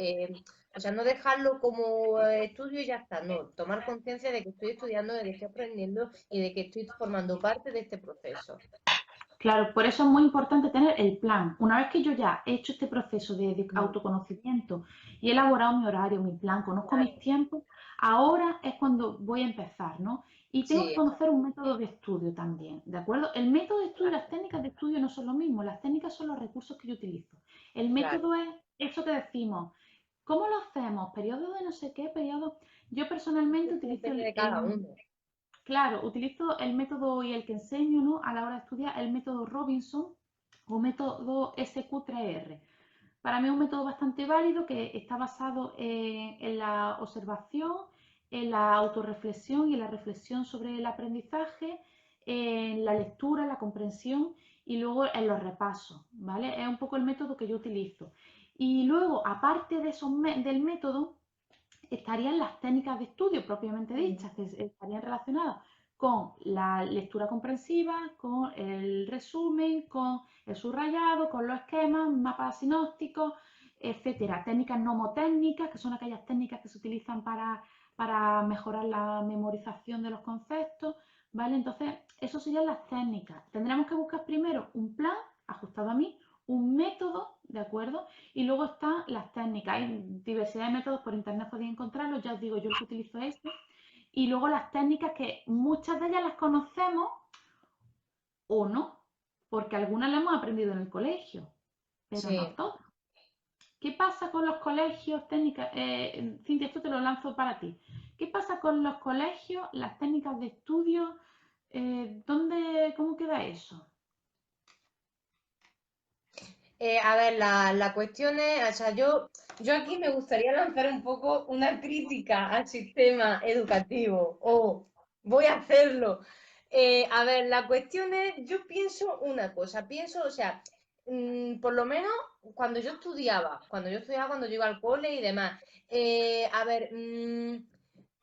o sea, no dejarlo como estudio y ya está, no, tomar conciencia de que estoy estudiando, de que estoy aprendiendo y de que estoy formando parte de este proceso. Claro, por eso es muy importante tener el plan. Una vez que yo ya he hecho este proceso de Mm, autoconocimiento y he elaborado mi horario, mi plan, conozco mis claro, tiempos, ahora es cuando voy a empezar, ¿no? Y tengo que sí, conocer un método de estudio también, ¿de acuerdo? El método de estudio y las técnicas de estudio no son lo mismo, las técnicas son los recursos que yo utilizo. El claro, método es eso que decimos. ¿Cómo lo hacemos? ¿Periodo de no sé qué? ¿Periodo? Yo personalmente eso utilizo depende de cada uno. claro, utilizo el método y el que enseño, ¿no? A la hora de estudiar, el método Robinson o método SQ3R. Para mí es un método bastante válido que está basado en la observación, en la autorreflexión y en la reflexión sobre el aprendizaje, en la lectura, en la comprensión y luego en los repasos, ¿vale? Es un poco el método que yo utilizo. Y luego, aparte de del método, estarían las técnicas de estudio propiamente Mm. dichas, que estarían relacionadas con la lectura comprensiva, con el resumen, con el subrayado, con los esquemas, mapas sinópticos, etcétera. Técnicas nomotécnicas, que son aquellas técnicas que se utilizan para mejorar la memorización de los conceptos, ¿vale? Entonces, eso serían las técnicas. Tendremos que buscar primero un plan ajustado a mí, un método, ¿de acuerdo? Y luego están las técnicas. Hay diversidad de métodos por internet, podéis encontrarlos. Ya os digo, yo el que utilizo es este. Y luego las técnicas que muchas de ellas las conocemos o no, porque algunas las hemos aprendido en el colegio, pero no Sí. todas. ¿Qué pasa con los colegios técnicas? Cintia, esto te lo lanzo para ti. ¿Qué pasa con los colegios, las técnicas de estudio? ¿Cómo queda eso? A ver, la cuestión es, o sea, yo aquí me gustaría lanzar un poco una crítica al sistema educativo, o voy a hacerlo. A ver, la cuestión es, yo pienso una cosa, pienso, o sea, por lo menos cuando yo iba al cole y demás, a ver,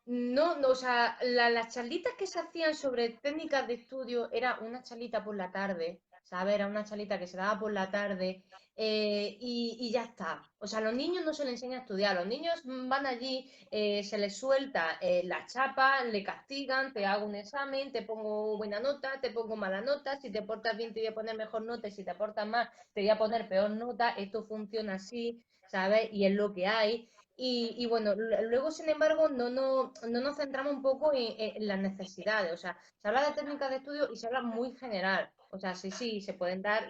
no, o sea, las charlitas que se hacían sobre técnicas de estudio era una charlita por la tarde, ¿sabes? Era una charlita que se daba por la tarde y ya está. O sea, a los niños no se les enseña a estudiar, los niños van allí, se les suelta la chapa, le castigan, te hago un examen, te pongo buena nota, te pongo mala nota, si te portas bien te voy a poner mejor nota y si te portas mal te voy a poner peor nota, esto funciona así, ¿sabes? Y es lo que hay. Y bueno, luego, sin embargo, no nos centramos un poco en las necesidades. O sea, se habla de técnicas de estudio y se habla muy general. O sea, sí, se pueden dar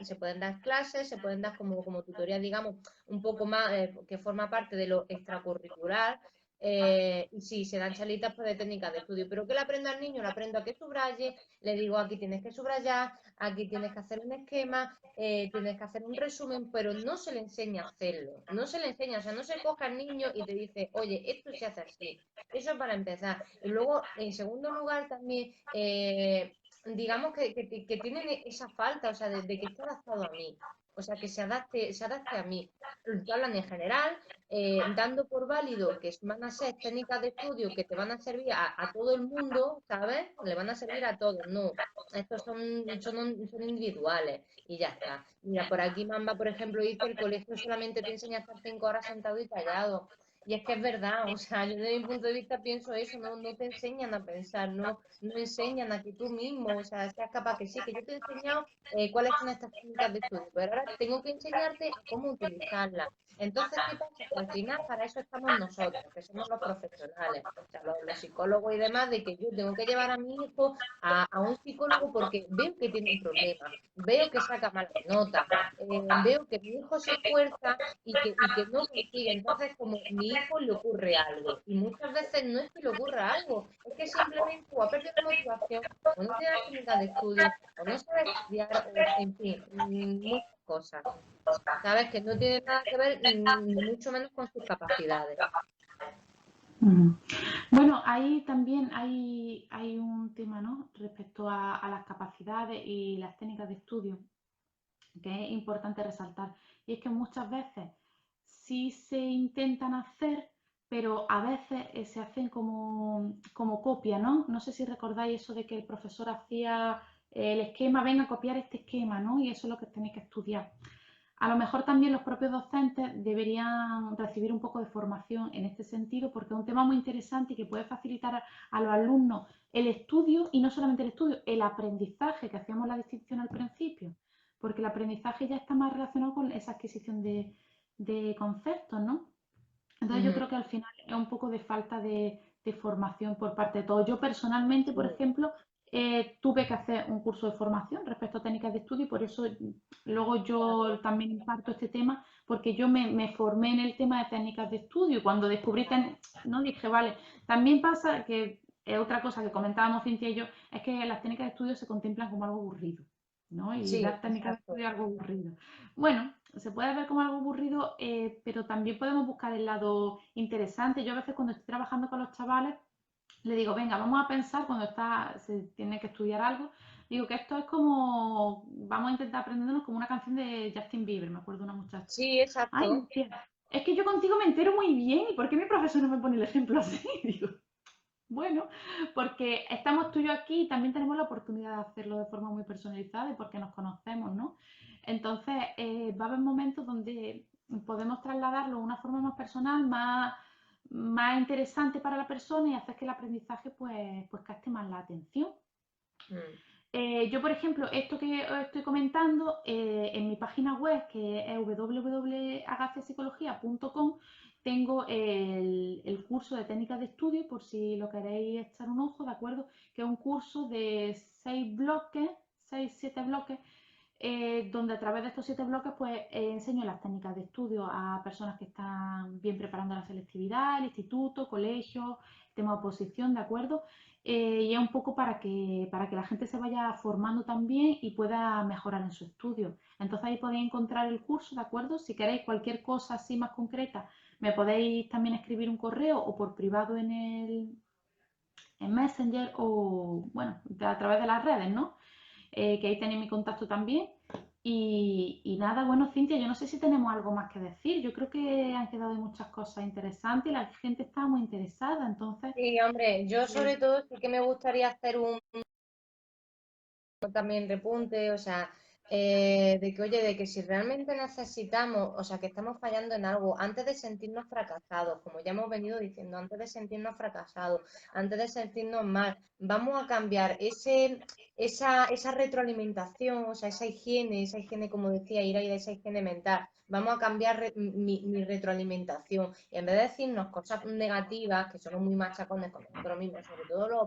clases, se pueden dar como tutorías, digamos, un poco más, que forma parte de lo extracurricular. Y sí, se dan charlitas pues, de técnicas de estudio. Pero ¿qué le aprendo al niño? Le aprendo a que subraye, le digo aquí tienes que subrayar, aquí tienes que hacer un esquema, tienes que hacer un resumen, pero no se le enseña a hacerlo, no se le enseña, o sea, no se coge al niño y te dice, oye, esto se hace así, eso es para empezar. Y luego, en segundo lugar, también, digamos que tienen esa falta, o sea, de que esté adaptado a mí, o sea, que se adapte a mí. Te hablan en general, dando por válido que van a ser técnicas de estudio que te van a servir a todo el mundo, ¿sabes? Le van a servir a todos, no. Estos son individuales y ya está. Mira, por aquí Mamba, por ejemplo, dice el colegio solamente te enseña a estar 5 horas sentado y callado. Y es que es verdad, o sea, yo desde mi punto de vista pienso eso, no te enseñan a pensar, no enseñan a que tú mismo, o sea, seas capaz que sí, que yo te he enseñado cuáles son estas técnicas de estudio, pero ahora tengo que enseñarte a cómo utilizarlas. Entonces, ¿qué pasa? Que al final para eso estamos nosotros, que somos los profesionales, o sea, los psicólogos y demás, de que yo tengo que llevar a mi hijo a un psicólogo porque veo que tiene un problema, veo que saca malas notas, veo que mi hijo se esfuerza y que no consigue. Entonces, como mi hijo le ocurre algo. Y muchas veces no es que le ocurra algo, es que simplemente o ha perdido la motivación, o no tiene las técnicas de estudio, o no sabe estudiar, o en fin, muchas cosas. ¿Sabes? Que no tiene nada que ver, ni mucho menos con sus capacidades. Bueno, ahí también hay un tema, ¿no? Respecto a las capacidades y las técnicas de estudio, que es importante resaltar. Y es que muchas veces sí se intentan hacer, pero a veces se hacen como copia, ¿no? No sé si recordáis eso de que el profesor hacía el esquema, venga a copiar este esquema, ¿no? Y eso es lo que tenéis que estudiar. A lo mejor también los propios docentes deberían recibir un poco de formación en este sentido, porque es un tema muy interesante y que puede facilitar a los alumnos el estudio, y no solamente el estudio, el aprendizaje, que hacíamos la distinción al principio, porque el aprendizaje ya está más relacionado con esa adquisición de conceptos, ¿no? Entonces yo creo que al final es un poco de falta de formación por parte de todos. Yo personalmente, por ejemplo, tuve que hacer un curso de formación respecto a técnicas de estudio y por eso luego yo también imparto este tema, porque yo me formé en el tema de técnicas de estudio y cuando descubrí, no dije, vale, también pasa que otra cosa que comentábamos Cintia y yo, es que las técnicas de estudio se contemplan como algo aburrido, ¿no? Y Sí, dar técnicas de exacto. estudio es algo aburrido. Bueno, se puede ver como algo aburrido, pero también podemos buscar el lado interesante. Yo a veces cuando estoy trabajando con los chavales, le digo, venga, vamos a pensar cuando se tiene que estudiar algo, digo que esto es como, vamos a intentar aprendernos como una canción de Justin Bieber, me acuerdo de una muchacha. Sí, Ay, exacto. decía, es que yo contigo me entero muy bien, ¿y por qué mi profesor no me pone el ejemplo así? Digo, bueno, porque estamos tú y yo aquí y también tenemos la oportunidad de hacerlo de forma muy personalizada y porque nos conocemos, ¿no? Entonces, va a haber momentos donde podemos trasladarlo de una forma más personal, más interesante para la persona y hacer que el aprendizaje pues capte más la atención. Mm. Yo, por ejemplo, esto que os estoy comentando, en mi página web, que es www.agaciapsicología.com, tengo el curso de técnicas de estudio, por si lo queréis echar un ojo, ¿de acuerdo? Que es un curso de 6 bloques, 6, 7 bloques, donde a través de estos 7 bloques pues enseño las técnicas de estudio a personas que están bien preparando la selectividad, el instituto, colegio, tema de oposición, ¿de acuerdo? Y es un poco para que la gente se vaya formando también y pueda mejorar en su estudio. Entonces ahí podéis encontrar el curso, ¿de acuerdo? Si queréis cualquier cosa así más concreta, me podéis también escribir un correo o por privado en Messenger o, bueno, a través de las redes, ¿no? Que ahí tenéis mi contacto también. Y nada, bueno, Cintia, yo no sé si tenemos algo más que decir. Yo creo que han quedado muchas cosas interesantes y la gente está muy interesada. Entonces, Sí, hombre, yo sobre todo sí que me gustaría hacer un también repunte, o sea, de que, oye, de que si realmente necesitamos, o sea, que estamos fallando en algo, antes de sentirnos fracasados, como ya hemos venido diciendo, antes de sentirnos fracasados, antes de sentirnos mal, vamos a cambiar esa retroalimentación, o sea, esa higiene, como decía Iraida, esa higiene mental. Vamos a cambiar mi retroalimentación. Y en vez de decirnos cosas negativas, que somos muy machacones con nosotros mismos, sobre todo los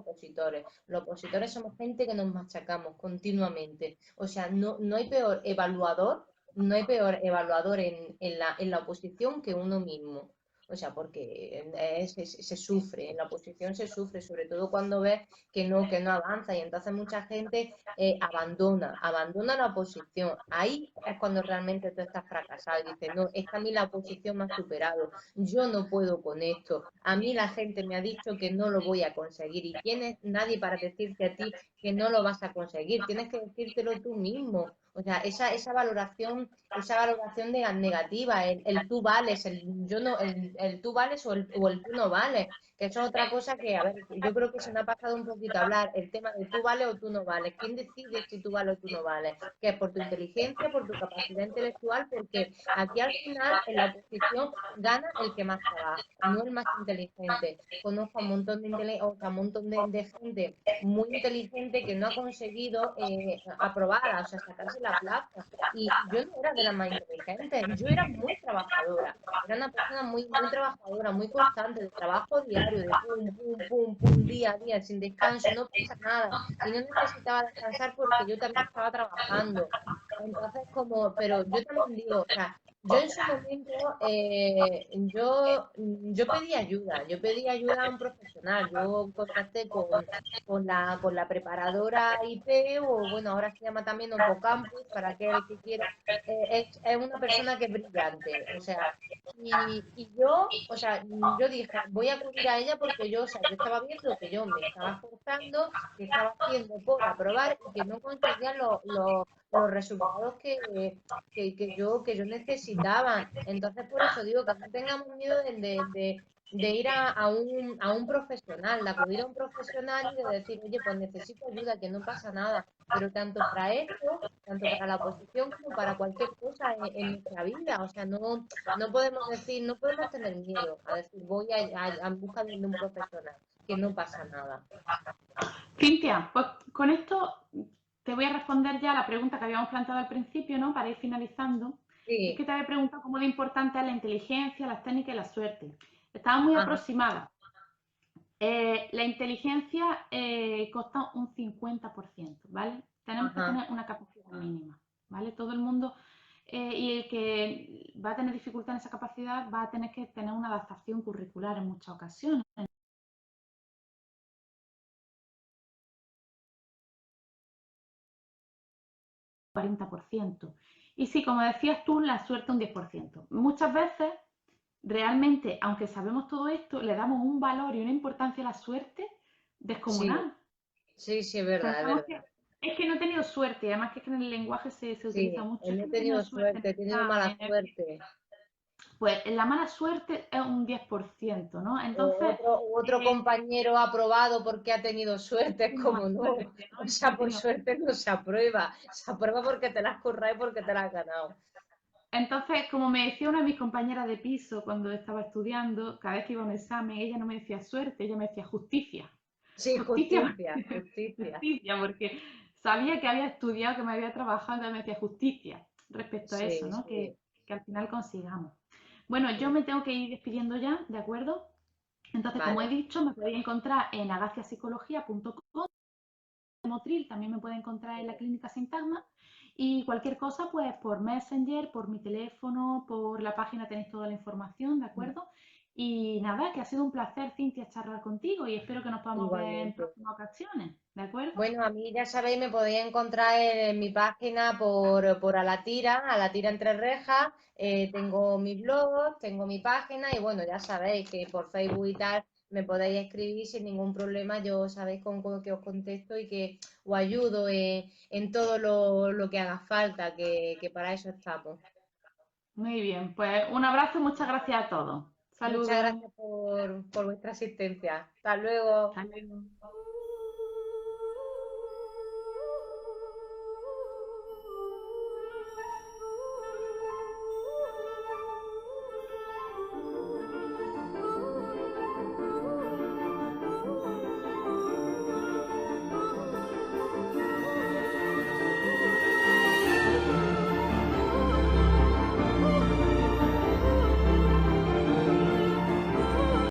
opositores somos gente que nos machacamos continuamente. O sea, no hay peor evaluador, no hay peor evaluador en la oposición que uno mismo. O sea, porque se sufre, en la oposición se sufre, sobre todo cuando ves que no avanza y entonces mucha gente abandona la oposición. Ahí es cuando realmente tú estás fracasado y dices, no, es que a mí la oposición me ha superado, yo no puedo con esto, a mí la gente me ha dicho que no lo voy a conseguir y tienes nadie para decirte a ti que no lo vas a conseguir, tienes que decírtelo tú mismo. O sea, esa valoración negativa, el tú vales, el yo no, el tú vales o el tú no vales, que eso es otra cosa que, a ver, yo creo que se me ha pasado un poquito a hablar, el tema de tú vales o tú no vales. ¿Quién decide si tú vales o tú no vales? Que es por tu inteligencia, por tu capacidad intelectual, porque aquí al final en la oposición gana el que más trabaja, no el más inteligente. Conozco a un montón o sea, un montón de gente muy inteligente que no ha conseguido aprobar, o sea, sacarse la plaza. Y yo no era de las más inteligentes, yo era muy trabajadora. Era una persona muy, muy trabajadora, muy constante, de trabajo diario, de pum, pum, pum, pum, día a día, sin descanso, no pasa nada. Y no necesitaba descansar porque yo también estaba trabajando. Entonces, pero yo también digo, o sea, Yo en su momento, yo pedí ayuda a un profesional, yo contacté con la preparadora IP, o bueno, ahora se llama también Oncocampus, para aquel que quiera, es una persona que es brillante, o sea, y yo, o sea, yo dije, voy a acudir a ella porque yo, o sea, yo estaba viendo que yo me estaba forzando, que estaba haciendo por aprobar y que no conseguía los resultados que yo necesitaba. Entonces, por eso digo que no tengamos miedo de ir a un profesional, de acudir a un profesional y de decir, oye, pues necesito ayuda, que no pasa nada. Pero tanto para esto, tanto para la oposición como para cualquier cosa en nuestra vida. O sea, no podemos decir, no podemos tener miedo a decir, voy a busca de un profesional, que no pasa nada. Cintia, pues con esto te voy a responder ya la pregunta que habíamos planteado al principio, ¿no? Para ir finalizando. Es que Sí, te había preguntado cómo de importante es la inteligencia, las técnicas y la suerte. Estaba muy ajá, aproximada. La inteligencia consta un 50%, ¿vale? Tenemos que ajá. tener una capacidad mínima, ¿vale? Todo el mundo, y el que va a tener dificultad en esa capacidad va a tener que tener una adaptación curricular en muchas ocasiones. 40%. Y sí, como decías tú, la suerte un 10%. Muchas veces, realmente, aunque sabemos todo esto, le damos un valor y una importancia a la suerte Sí, descomunal. sí, sí, es verdad, es Pensamos que verdad. es que no he tenido suerte, además que, es que en el lenguaje se utiliza Sí, mucho, es no que he no he tenido tenido suerte en suerte, he el tenido mala examen. suerte. Pues la mala suerte es un 10%, ¿no? O Entonces, otro eh, compañero ha aprobado porque ha tenido suerte, es tengo como más no. suerte, O ¿no? Yo sea, he por tenido suerte no se aprueba porque te la has currado y porque te la has ganado. Entonces, como me decía una de mis compañeras de piso cuando estaba estudiando, cada vez que iba a un examen, ella no me decía suerte, ella me decía justicia. Sí, Justicia, justicia, justicia. justicia, porque sabía que había estudiado, que me había trabajado, entonces me decía justicia respecto a eso, Sí, ¿no? sí. Que al final consigamos. Bueno, yo Mm, me tengo que ir despidiendo ya, ¿de acuerdo? Entonces, como he vale, dicho, me podéis encontrar en agaciapsicología.com. Motril también me puede encontrar en la clínica Sintagma y cualquier cosa, pues por Messenger, por mi teléfono, por la página tenéis toda la información, ¿de mm, acuerdo? Y nada, que ha sido un placer, Cintia, charlar contigo y espero que nos podamos ver en igualmente. próximas ocasiones, ¿de acuerdo? Bueno, a mí ya sabéis, me podéis encontrar en mi página por A la Tira Entre Rejas. Tengo mi blog, tengo mi página y bueno, ya sabéis que por Facebook y tal me podéis escribir sin ningún problema. Yo sabéis con que os contesto y que os ayudo en todo lo que haga falta, que para eso estamos. Muy bien, pues un abrazo y muchas gracias a todos. Muchas Saludos. gracias por vuestra asistencia. Hasta luego. Hasta luego.